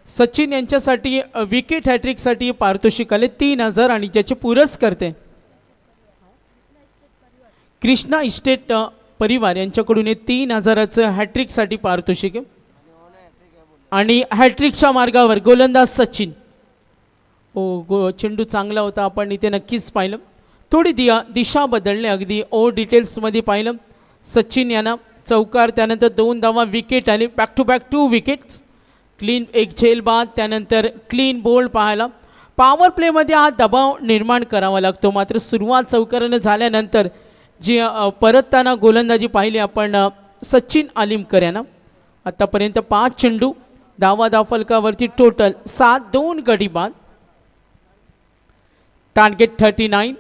सचिन यांच्यासाठी विकेट हॅट्रिकसाठी पारितोषिक आले 3000 आणि ज्याचे पुरस्कर्ते कृष्णा इस्टेट परिवार यांच्याकडून 3000चं हॅट्रिकसाठी पारितोषिक आहे. आणि हॅट्रिकच्या मार्गावर गोलंदाज सचिन. चेंडू चांगला होता, आपण इथे नक्कीच पाहिलं. थोडी दिशा बदलणे अगदी डिटेल्समध्ये पाहिलं. सचिन यांना चौकार, त्यानंतर 2 धावा, विकेट आली. Back to back 2 wickets. Clean एक झेल बाद, त्यानंतर क्लीन बोल्ड पाहायला. पॉवर प्लेमध्ये हा दबाव निर्माण करावा लागतो. मात्र सुरुवात चौकाराने झाल्यानंतर जी परतताना गोलंदाजी पाहिली आपण सचिन अलिमकर यांना. आतापर्यंत 5 चेंडू धावा फलकावरती टोटल 7, 2 गडी बाद. टार्गेट 39.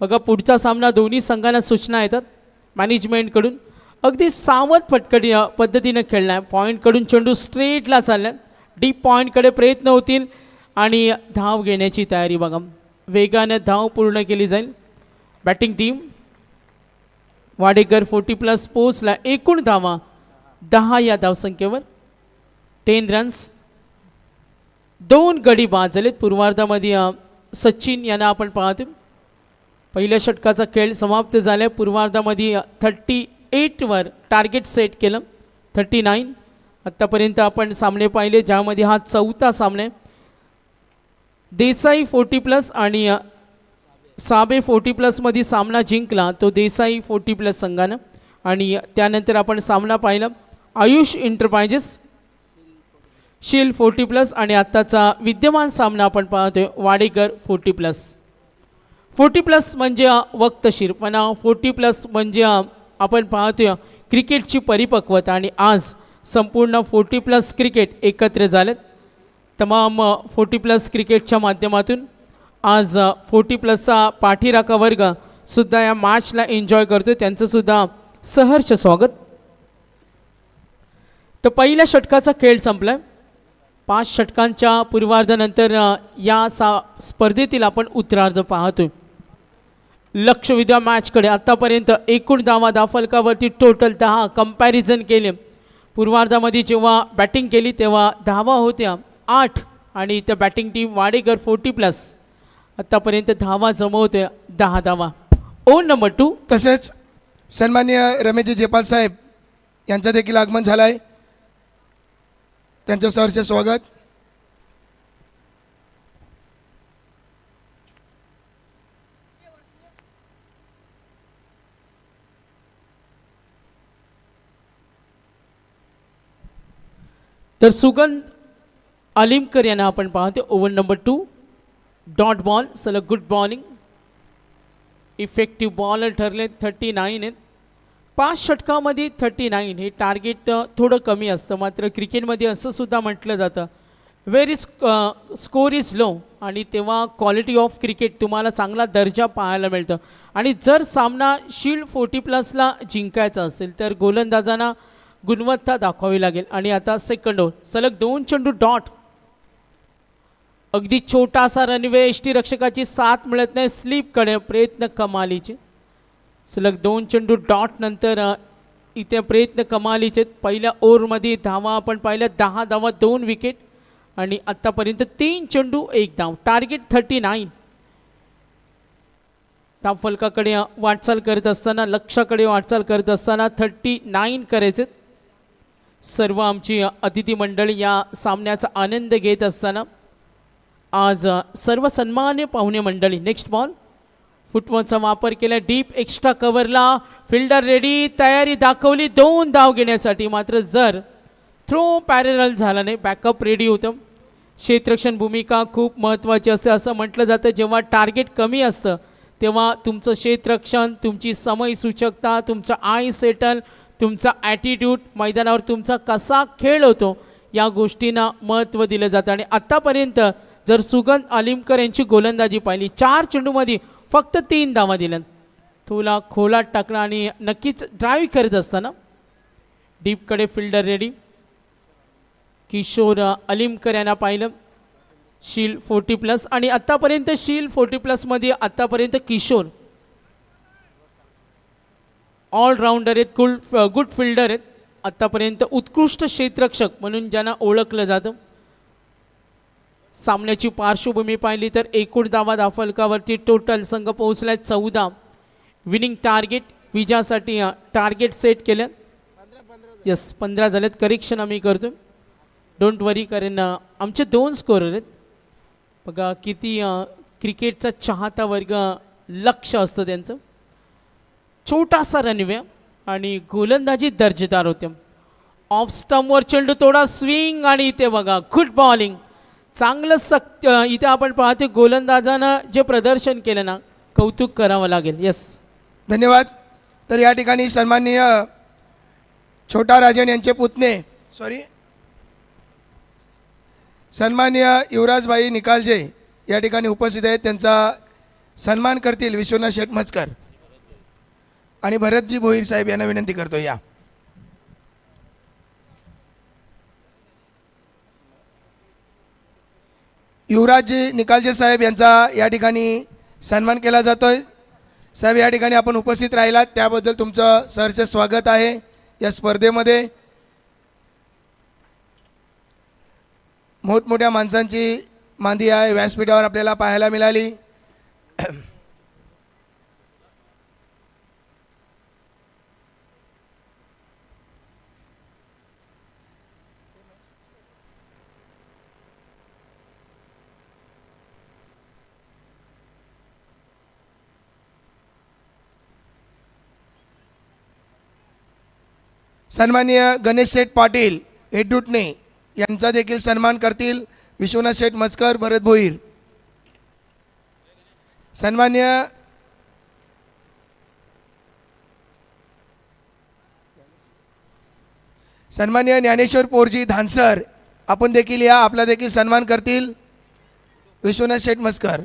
बघा पुढचा सामना दोन्ही संघांना सूचना येतात मॅनेजमेंटकडून. अगदी सावध फटकडी पद्धतीनं खेळला आहे. पॉईंटकडून चेंडू स्ट्रेटला चालला आहे. डीप पॉईंटकडे प्रयत्न होतील आणि धाव घेण्याची तयारी बघा. वेगाने धाव पूर्ण केली जाईल. बॅटिंग टीम वाडेकर 40+ पोचला. एकूण धावा 10 या धावसंख्येवर. 10 रन्स. 2 गडी बाद झालेत. पूर्वार्धामध्ये सचिन यांना आपण पाहतो. पहिल्या षटकाचा खेळ समाप्त झाला. पूर्वार्धामध्ये 38वर टार्गेट सेट केलं. 39. आत्तापर्यंत आपण सामने पाहिले ज्यामध्ये हा 4था सामना आहे. देसाई 40+ आणि साबे 40+ मध्ये सामना जिंकला तो देसाई 40+ संघानं. आणि त्यानंतर आपण सामना पाहिला आयुष एंटरप्राइजेस शील 40+ आणि आत्ताचा विद्यमान सामना आपण पाहतोय वाडेकर 40+. 40+ म्हणजे वक्तशीरपणा. 40+ म्हणजे आपण पाहतोय क्रिकेटची परिपक्वता. आणि आज संपूर्ण 40+ क्रिकेट एकत्र झालेत. तमाम 40+ क्रिकेटच्या माध्यमातून आज 40+चा पाठीराखा वर्ग सुद्धा या मॅचला एन्जॉय करतो. त्यांचंसुद्धा सहर्ष स्वागत. तर पहिल्या षटकाचा खेळ संपला. 5 षटकांच्या पूर्वार्धानंतर या स्पर्धेतील आपण उत्तरार्ध पाहतोय. लक्ष विद्या मॅचकडे. आत्तापर्यंत एकूण धावा फलकावरती टोटल 10. कंपॅरिझन केले पूर्वार्धामध्ये जेव्हा बॅटिंग केली तेव्हा धावा होत्या 8 आणि इथं बॅटिंग टीम वाडेकर 40+ आत्तापर्यंत धावा जमवतोय 10 धावा. On number 2. तसेच सन्माननीय रमेशजी जेपाल साहेब यांचं देखील आगमन झालं आहे. त्यांचं सहर्ष स्वागत. तर सुगंध अलिमकर यांना आपण पाहतो. Over number 2. Dot ball. सलग गुड बॉलिंग. इफेक्टिव्ह बॉलर ठरले. 39 आहेत. 5 षटकामध्ये 39 हे टार्गेट थोडं कमी असतं. मात्र क्रिकेटमध्ये असं सुद्धा म्हटलं जातं व्हेरी स्कोर इज लो आणि तेव्हा क्वालिटी ऑफ क्रिकेट तुम्हाला चांगला दर्जा पाहायला मिळतं. आणि जर सामना शील्ड 40+ला जिंकायचा असेल तर गोलंदाजांना गुणवत्ता दाखवावी लागेल. आणि आता सेकंड ओव्हर. सलग 2 चेंडू डॉट. अगदी छोटासा रनवे. यष्टीरक्षकाची साथ मिळत नाही. स्लीपकडे प्रयत्न कमालीचे. सलग 2 चेंडू डॉट नंतर इथे प्रयत्न कमालीचे. पहिल्या ओव्हरमध्ये धावा आपण पाहिल्या 10 धावा 2 विकेट. आणि आत्तापर्यंत 3 चेंडू 1 धाव. टार्गेट 39. धाव फलकाकडे वाटचाल करत असताना लक्षाकडे वाटचाल करत असताना 39 करायचे. सर्व आमची अतिथी मंडळी या सामन्याचा आनंद घेत असताना आज सर्व सन्मान्य पाहुणे मंडळी. Next ball. फुटबॉलचा वापर केला. डीप एक्स्ट्रा कव्हरला. Fielder ready. तयारी दाखवली 2 धाव घेण्यासाठी. मात्र जर थ्रो पॅरेरल झाला नाही. बॅकअप रेडी होतं. क्षेत्ररक्षण भूमिका खूप महत्त्वाची असते. असं म्हटलं जातं जेव्हा टार्गेट कमी असतं तेव्हा तुमचं क्षेत्ररक्षण, तुमची समयसूचकता, तुमचा आय सेटल, तुमचा ॲटिट्यूड, मैदानावर तुमचा कसा खेळ होतो या गोष्टींना महत्त्व दिलं जातं. आणि आत्तापर्यंत जर सुगंध अलिमकर यांची गोलंदाजी पाहिली 4 चेंडूमध्ये फक्त 3 धावा दिल्या. तुला खोलात टाकला आणि नक्कीच ड्राईव्ह करत असताना डीपकडे फिल्डर रेडी. किशोर अलिमकर यांना पाहिलं. शील 40+ आणि आत्तापर्यंत शील 40+ मध्ये आत्तापर्यंत किशोर ऑलराऊंडर आहेत. गुड फिल्डर आहेत. आत्तापर्यंत उत्कृष्ट क्षेत्ररक्षक म्हणून ज्यांना ओळखलं जातं. सामन्याची पार्श्वभूमी पाहिली तर एकूण धावा फलकावरती टोटल संघ पोहोचलाय 14. विनिंग टार्गेट विजयासाठी टार्गेट सेट केलं. 15 झालेत. करेक्शन आम्ही करतो. डोंट वरी कारण आमचे 2 स्कोरर आहेत. बघा किती क्रिकेटचा चाहता वर्ग लक्ष असतं त्यांचं. छोटासा रनवे आणि गोलंदाजी दर्जेदार होते. ऑफ स्टंपवर चेंडू थोडा स्विंग आणि इथे बघा गुड बॉलिंग. चांगलं इथे आपण पाहतो गोलंदाजानं जे प्रदर्शन केलं ना कौतुक करावं लागेल. यस धन्यवाद. तर या ठिकाणी सन्माननीय छोटा राजन यांचे पुतणे सन्माननीय युवराजबाई निकालजे या ठिकाणी उपस्थित आहेत. त्यांचा सन्मान करतील विश्वनाथ शेठ मचकर आणि भरतजी भोईर साहेब यांना विनंती करतो. या युवराजजी निकालजे साहेब यांचा या ठिकाणी सन्मान केला जातोय. साहेब या ठिकाणी आपण उपस्थित राहिलात त्याबद्दल तुमचं सहर्ष स्वागत आहे या स्पर्धेमध्ये. मोठमोठ्या माणसांची मांदी आहे व्यासपीठावर आपल्याला पाहायला मिळाली. सन्माननीय गणेश शेठ पाटील हेडुटणे यांचा देखील सन्मान करतील विश्वनाथ शेठ मचकर भरत भोईर. सन्माननीय ज्ञानेश्वर पोरजी धानसर आपण देखील या, आपला देखील सन्मान करतील विश्वनाथ शेठ मचकर.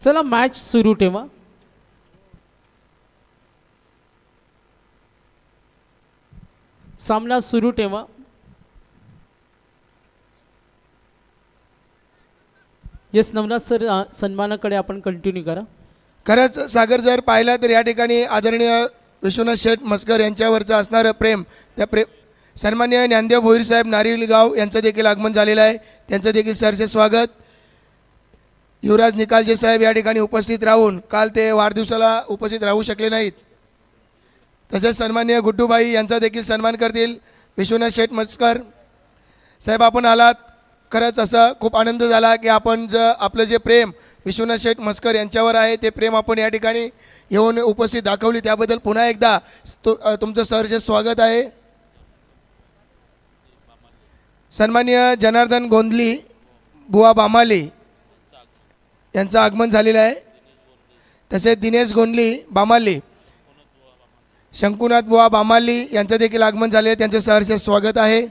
चला मॅच सुरू ठेवा. सामना सुरू ठेवा. येस नवनाथ सर सन्मानाकडे आपण कंटिन्यू करा. खरंच सागर जर पाहिला तर या ठिकाणी आदरणीय विश्वनाथ शेठ मस्कर यांच्यावरचं असणारं प्रेम त्या सन्माननीय ज्ञानदेव भोईर साहेब नारिलगाव यांचं देखील आगमन झालेलं आहे. त्यांचं देखील सहर्ष स्वागत. युवराज निकालजे साहेब या ठिकाणी उपस्थित राहून काल ते वाढदिवसाला उपस्थित राहू शकले नाहीत. तसेच सन्माननीय गुड्डूबाई यांचा देखील सन्मान करतील विश्वनाथ शेठ मस्कर साहेब. आपण आलात खरंच असं खूप आनंद झाला की आपण आपलं जे प्रेम विश्वनाथ शेठ मस्कर यांच्यावर आहे ते प्रेम आपण या ठिकाणी येऊन उपस्थित दाखवली त्याबद्दल पुन्हा एकदा तुमचं सहर्ष स्वागत आहे. सन्माननीय जनार्दन गोंधली बुवा बामाली यांचं आगमन झालेलं आहे. तसेच दिनेश गोंधली बामाली शंकुनाथ बुवा बामाली यांचं देखील आगमन झाले आहे. त्यांचे सहर्ष स्वागत आहे.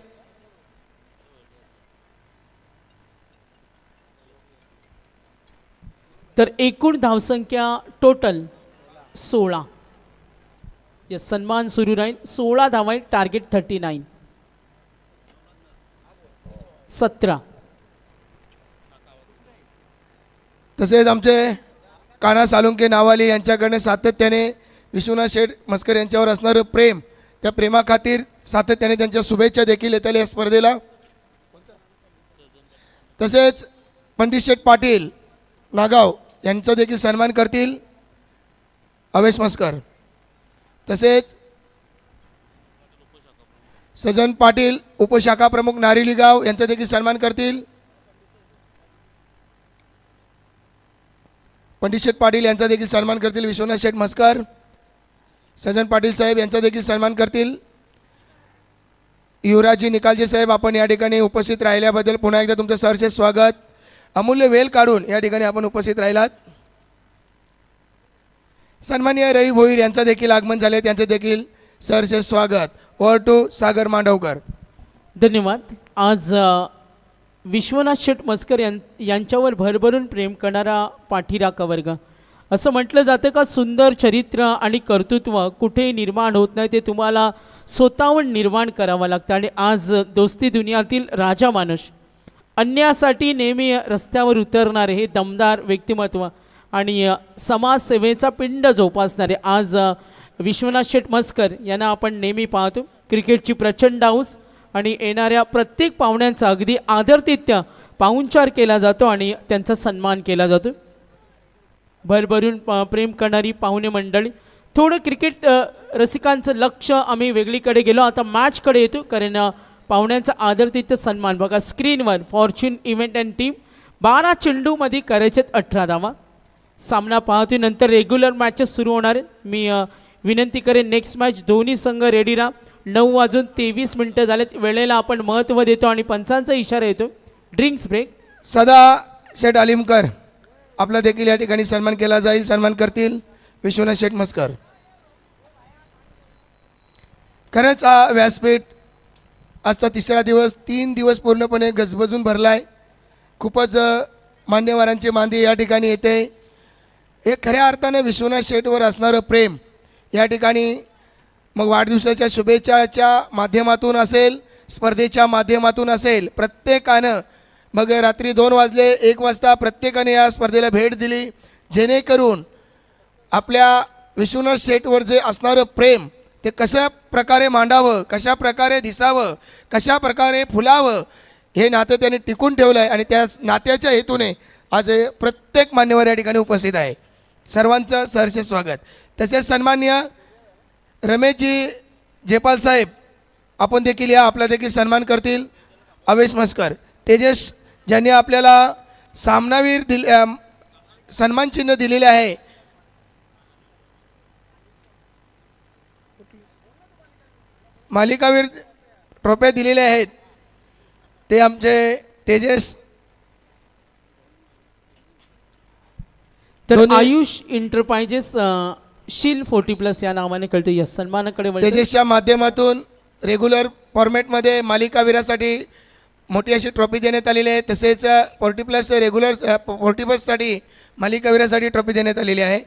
तर एकूण धावसंख्या टोटल 16. या सन्मान सुरू राहील. 16 धावा आहे. टार्गेट 39. 17. तसेच आमचे काना सालुंके नावाली यांच्याकडनं सातत्याने विश्वनाथ शेठ मस्कर यांच्यावर असणारं प्रेम त्या प्रेमाखातीर सातत्याने त्यांच्या शुभेच्छा देखील येतील या स्पर्धेला. तसेच पंडित शेठ पाटील नागाव यांचा देखील सन्मान करतील अवेश मस्कर. तसेच सजन पाटील उपशाखा प्रमुख नारिली गाव यांचा देखील सन्मान करतील पंडित शेठ पाटील यांचा देखील सन्मान करतील विश्वनाथ शेठ मस्कर. सजन पाटील साहेब यांचा देखील सन्मान करतील युवराजी निकालजे साहेब. आपण या ठिकाणी उपस्थित राहिल्याबद्दल पुन्हा एकदा तुमचं सहर्ष स्वागत. अमूल्य वेळ काढून या ठिकाणी आपण उपस्थित राहिलात. सन्माननीय रवी भोईर यांचा देखील आगमन झाले. त्यांचे देखील सहर्ष स्वागत. ओव्हर टू सागर मांडवकर. धन्यवाद. आज विश्वनाथ शेठ मस्कर यांच्यावर भरभरून प्रेम करणारा पाठीराखा वर्ग. असं म्हटलं जातं का सुंदर चरित्र आणि कर्तृत्व कुठेही निर्माण होत नाही, ते तुम्हाला स्वतःहून निर्माण करावं लागतं. आणि आज दोस्ती दुनियातील राजा माणूस अन्यासाठी नेहमी रस्त्यावर उतरणारे हे दमदार व्यक्तिमत्व आणि समाजसेवेचा पिंड जोपासणारे आज विश्वनाथ शेठ मस्कर यांना आपण नेहमी पाहतो. क्रिकेटची प्रचंड हौस आणि येणाऱ्या प्रत्येक पाहुण्यांचा अगदी आदरातिथ्य पाहुणचार केला जातो आणि त्यांचा सन्मान केला जातो. भरभरून प्रेम करणारी पाहुणे मंडळी. थोडं क्रिकेट रसिकांचं लक्ष आम्ही वेगळीकडे गेलो. आता मॅचकडे येतो कारण पाहुण्यांचा आदरातिथ्य सन्मान बघा स्क्रीनवर. फॉर्च्यून इव्हेंट अँड टीम 12 चेंडूमध्ये करायचेत 18 धावा. सामना पाहतो नंतर रेग्युलर मॅचेस सुरू होणार आहेत. मी विनंती करेन नेक्स्ट मॅच दोन्ही संघ रेडी राहा. 9:23 झालेत. वेळेला आपण महत्त्व देतो आणि पंचांचा इशारा येतो. Drinks break. सदा शेठ अलिमकर आपला देखील या ठिकाणी सन्मान केला जाईल. सन्मान करतील विश्वनाथ शेठ मस्कर. खरंच हा व्यासपीठ आजचा तिसरा दिवस 3 दिवस पूर्णपणे गजबजून भरला आहे. खूपच मान्यवरांचे मांदी या ठिकाणी येते. हे खऱ्या अर्थाने विश्वनाथ शेठवर असणारं प्रेम या ठिकाणी मग वाढदिवसाच्या शुभेच्छाच्या माध्यमातून असेल, स्पर्धेच्या माध्यमातून असेल, प्रत्येकानं मग रात्री 2 वाजले 1 वाजता प्रत्येकाने या स्पर्धेला भेट दिली, जेणेकरून आपल्या विश्वनाथ शेठवर जे असणारं प्रेम ते कशा प्रकारे मांडावं, कशा प्रकारे दिसावं, कशा प्रकारे फुलावं, हे नातं त्यांनी टिकून ठेवलं आहे. आणि त्या नात्याच्या हेतूने आज प्रत्येक मान्यवर या ठिकाणी उपस्थित आहे. सर्वांचं सहर्ष स्वागत. तसेच सन्माननीय रमेशजी जेपाल साहेब आपण देखील या आपला देखील सन्मान करतील. अवेश मस्कर तेजस ज्यांनी आपल्याला सामनावीर सन्मान चिन्ह दिलेले आहे. मालिकावीर ट्रॉफ्या दिलेल्या आहेत ते आमचे तेजस. तर दोन्ही- आयुष इंटरप्राइजेस शील 40+ या नावाने कळतं. या सन्मानाकडे वळतं. तेजसच्या माध्यमातून रेग्युलर फॉर्मॅटमध्ये मालिकावीरासाठी मोठी अशी ट्रॉफी देण्यात आलेली आहे. तसेच 40+ रेग्युलर 40+साठी मालिकावीरासाठी ट्रॉफी देण्यात आलेली आहे.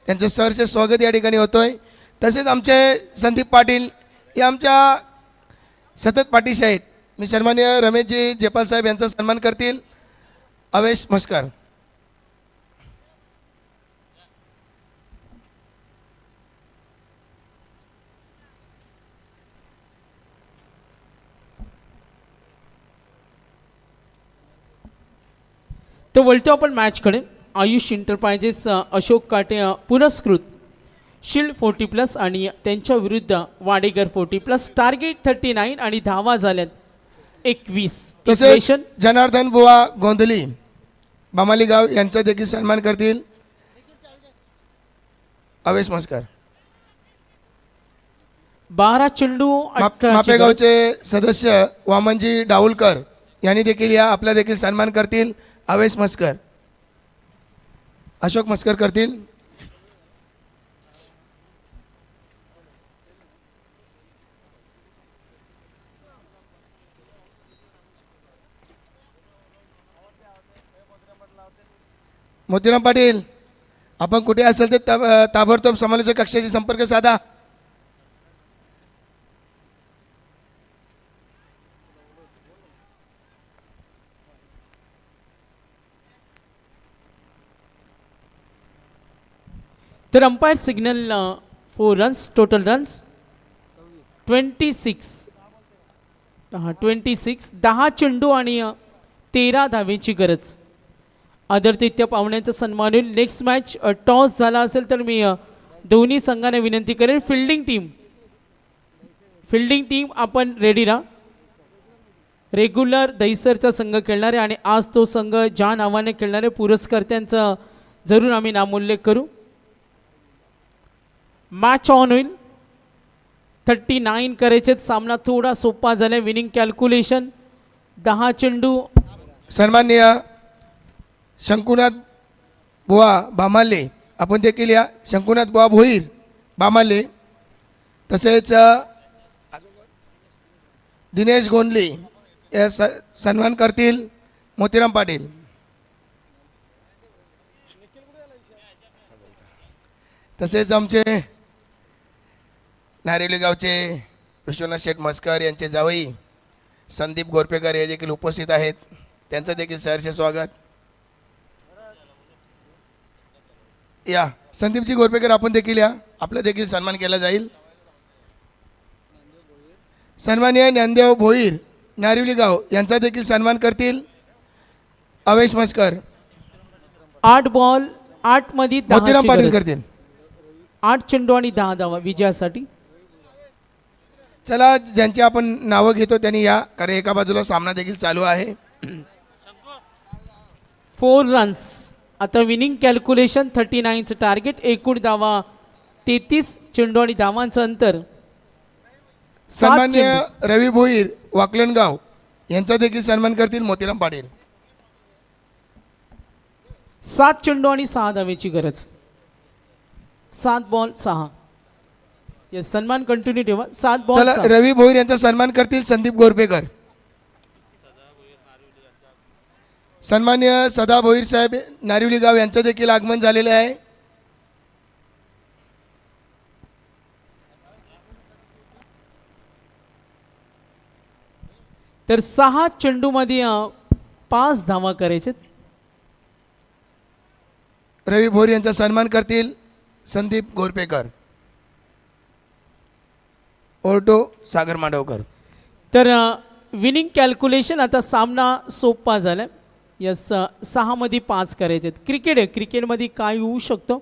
त्यांचं सहर्ष स्वागत या ठिकाणी होतं आहे. तसेच आमचे संदीप पाटील हे आमच्या सतत पाठीशी आहेत. मी सन्माननीय रमेशजी जेपाल साहेब यांचा सन्मान करतील. अवेश मस्कर. तर वळतो आपण मॅचकडे. आयुष इंटरप्राइजेस अशोक काटे पुरस्कृत शील्ड 40+ आणि त्यांच्या विरुद्ध वाडेकर 40+. टार्गेट 39 आणि धावा झाल्यात 21. तसेच जनार्दन बुवा गोंधली बामाली गाव यांचा देखील सन्मान करतील. अवेश मस्कर. 12 चेंडू 18 मापेगावचे सदस्य वामनजी डाऊलकर यांनी देखील या आपला देखील सन्मान करतील. अवेश मस्कर. अशोक मस्कर करतील. मोतीराम पाटील आपण कुठे असेल तर ताबडतोब समालोचक कक्षाशी संपर्क साधा. तर umpire signal 4 runs. Total runs 26. 26. 10 चेंडू आणि 13 धावेची गरज. आदरातिथ्य पाहुण्यांचा सन्मान होईल. नेक्स्ट मॅच टॉस झाला असेल तर मी दोन्ही संघांना विनंती करेन फिल्डिंग टीम आपण रेडी राहा. रेग्युलर दहिसरचा संघ खेळणारे आणि आज तो संघ ज्या नावाने खेळणारे पुरस्कर्त्यांचा जरूर आम्ही नामोल्लेख करू. मॅच ऑन होईल. 39 करायचे. सामना थोडा सोपा झाला. विनिंग कॅल्क्युलेशन 10 चेंडू. सन्माननीय शंकुनाथ बुवा बामाले आपण देखील या. शंकुनाथ बुवा भोईर बामाले. तसेच दिनेश गोंधले या सन्मान करतील. मोतीराम पाटील. तसेच आमचे नारेली गावचे विश्वनाथ शेठ मस्कर यांचे जावई संदीप गोरपेकर हे देखील उपस्थित आहेत. त्यांचं देखील सहर्ष स्वागत. या संदीपजी गोरपेकर आपण देखील या. आपला देखील सन्मान केला जाईल. सन्माननीय ज्ञानदेव भोईर नारिवली गाव यांचा देखील सन्मान करतील. अवेश मस्कर. 8 बॉल 8 मध्ये 10 मोतीराम पाटील करतील. 8 चेंडू आणि 10 धावा विजयासाठी. चला ज्यांची आपण नावं घेतो त्यांनी या, कारण एका बाजूला सामना देखील चालू आहे. 4 रन्स. आता विनिंग कॅल्क्युलेशन 39चं टार्गेट. एकूण धावा 33. चेंडू आणि धावांचं अंतर 7 सन्मान्य चेंडू. रवी भोईर वाकलनगाव यांचा देखील सन्मान करतील मोतीराम पाटील. 7 चेंडू आणि 6 धावेची गरज. 7 बॉल 6. येस सन्मान कंटिन्यू ठेवा 7 बॉल चला रवी भोईर यांचा सन्मान करतील संदीप गोरपेकर. सन्मान्य सदा भोईर साहेब नारिवली गाव यांचं देखील आगमन झालेलं आहे. तर 6 चेंडूमध्ये 5 धावा करायचे. रवी भोईर यांचा सन्मान करतील संदीप गोरपेकर. ओर्टो सागर मांडवकर. तर विनिंग कॅल्क्युलेशन आता सामना सोपा झाला. यस 6 मध्ये 5 करायचे. क्रिकेट आहे, क्रिकेटमध्ये काय होऊ शकतो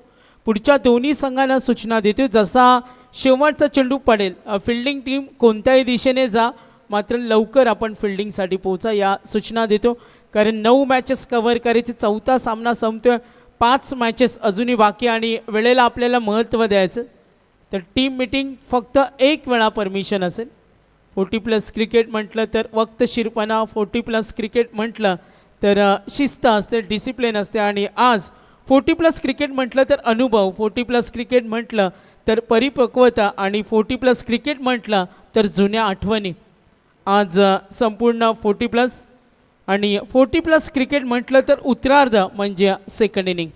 पुढच्या दोन्ही संघांना सूचना देतो. जसा शेवटचा चेंडू पडेल फिल्डिंग टीम कोणत्याही दिशेने जा, मात्र लवकर आपण फिल्डिंगसाठी पोहोचा या सूचना देतो. कारण 9 मॅचेस कव्हर करायचे, 4था सामना संपतोय, 5 मॅचेस अजूनही बाकी आणि वेळेला आपल्याला महत्त्व द्यायचं. तर टीम मीटिंग फक्त 1 वेळा परमिशन असेल. 40+ क्रिकेट म्हटलं तर वक्तशीरपणा, 40+ क्रिकेट म्हटलं तर शिस्त असते, डिसिप्लिन असते. आणि आज 40+ क्रिकेट म्हटलं तर अनुभव, 40+ क्रिकेट म्हटलं तर परिपक्वता आणि 40+ क्रिकेट म्हटलं तर जुन्या आठवणी. आज संपूर्ण 40+ आणि 40+ क्रिकेट म्हटलं तर उत्तरार्ध म्हणजे सेकंड इनिंग.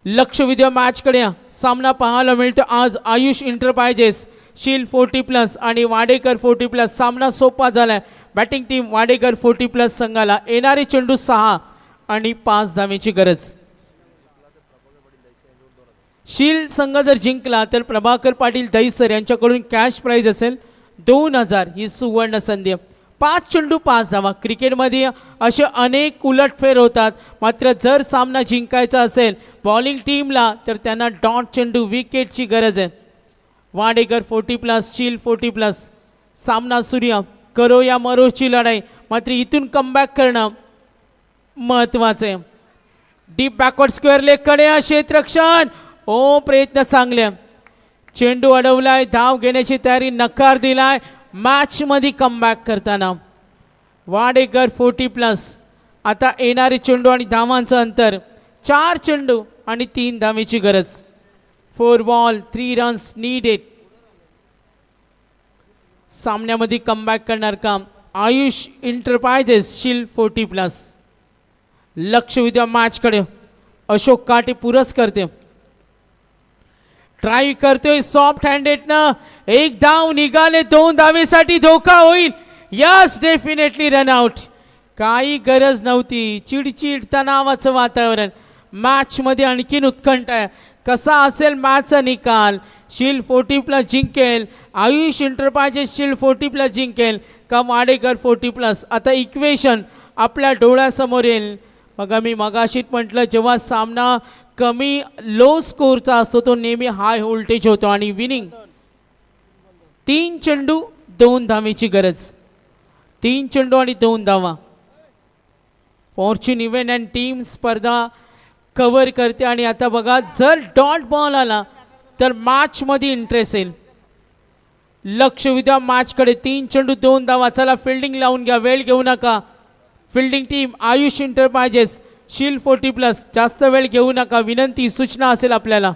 लक्ष विद्या मॅचकडे सामना पाहायला मिळतो आज. आयुष इंटरप्राइजेस, शील 40+ आणि वाडेकर 40+. सामना सोपा झालाय. बॅटिंग टीम वाडेकर 40+ संघाला येणारे चेंडू 6 आणि 5 धावेची गरज. शील संघ जर जिंकला तर प्रभाकर पाटील दहिसर यांच्याकडून कॅश प्राइज असेल 2000. ही सुवर्ण संधी. 5 चेंडू 5 धावा. क्रिकेटमध्ये असे अनेक उलटफेर होतात, मात्र जर सामना जिंकायचा असेल बॉलिंग टीमला तर त्यांना डॉट चेंडू विकेटची गरज आहे. वाडेकर 40+, शील 40+. सामना सूर्य करो या मरोची लढाई, मात्र इथून कमबॅक करणं महत्त्वाचं आहे. डीप बॅकवर्ड स्क्वेअर लेगकडे क्षेत्ररक्षण. ओ प्रयत्न चांगले. चेंडू अडवलाय, धाव घेण्याची तयारी, नकार दिलाय. मॅचमध्ये कमबॅक करताना वाडेकर 40+. आता येणारे चेंडू आणि धावांचं अंतर 4 चेंडू आणि 3 धावेची गरज. 4 बॉल 3 रन्स नीडेड. सामन्यामध्ये कमबॅक करणार काम आयुष इंटरप्राइजेस, शील 40+. लक्ष विद्या मॅचकडे अशोक काटे पुरस करते, ट्राय करतोय सॉफ्ट हँडेडनं. 1 धाव निघाले, 2 धावेसाठी धोका होईल. Yes definitely run out. काही गरज नव्हती. चिडचिड तणावाचं वातावरण. मॅचमध्ये आणखीन उत्कंठ आहे. कसा असेल मॅचचा निकाल? शील 40+ जिंकेल, आयुष इंटरप्राइजेस शील 40+ जिंकेल का वाडेकर 40+? आता इक्वेशन आपल्या डोळ्यासमोर येईल. बघा मी मगाशीच म्हटलं, जेव्हा सामना कमी लो स्कोरचा असतो तो नेहमी हाय व्होल्टेज होतो. आणि विनिंग 3 चेंडू 2 धावेची गरज. 3 चेंडू आणि 2 धावा. फॉर्च्यून इव्हेंट अँड टीम स्पर्धा कव्हर करते. आणि आता बघा जर डॉट बॉल आला तर मॅचमध्ये इंटरेस्ट येईल. लक्ष विद्या मॅचकडे 3 चेंडू 2 धावा. चला फिल्डिंग लावून घ्या, वेळ घेऊ नका. फिल्डिंग टीम आयुष इंटरप्राइजेस, शील 40+. जास्त वेळ घेऊ नका, विनंती सूचना असेल आपल्याला.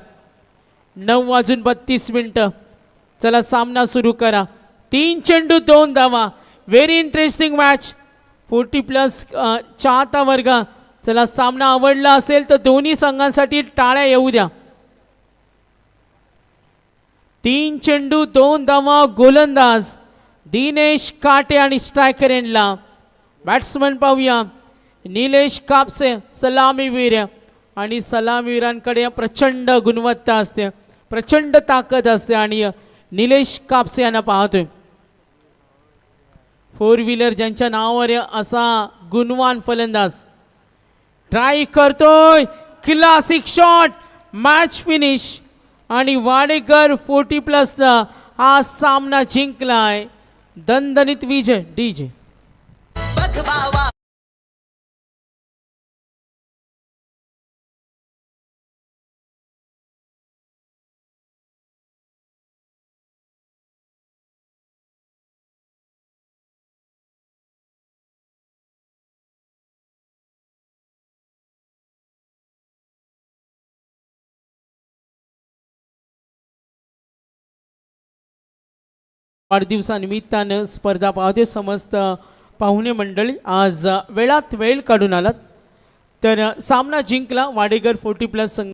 9:32. चला सामना सुरू करा. 3 चेंडू 2 धावा. Very interesting match. 40+ चाहता वर्ग. चला सामना आवडला असेल तर दोन्ही संघांसाठी टाळ्या येऊ द्या. 3 चेंडू 2 धावा. गोलंदाज दिनेश काटे आणि स्ट्रायकर एंडला बॅट्समन पाहूया निलेश कापसे, सलामीवीर. आणि सलामीवीरांकडे प्रचंड गुणवत्ता असते, प्रचंड ताकद असते. आणि निलेश कापसे यांना पाहतोय. 4 व्हीलर ज्यांच्या नावावर असा गुणवान फलंदाज. ट्राय करतोय, क्लासिक शॉट, मॅच फिनिश. आणि वाडेकर 40+ हा सामना जिंकलाय. दणदणीत विजय डीजे. बघ बावा वाढदिवसानिमित्तानं स्पर्धा पाहते समस्त पाहुणे मंडळी आज वेळात वेळ काढून आलात तर सामना जिंकला वाडेकर 40+ संघ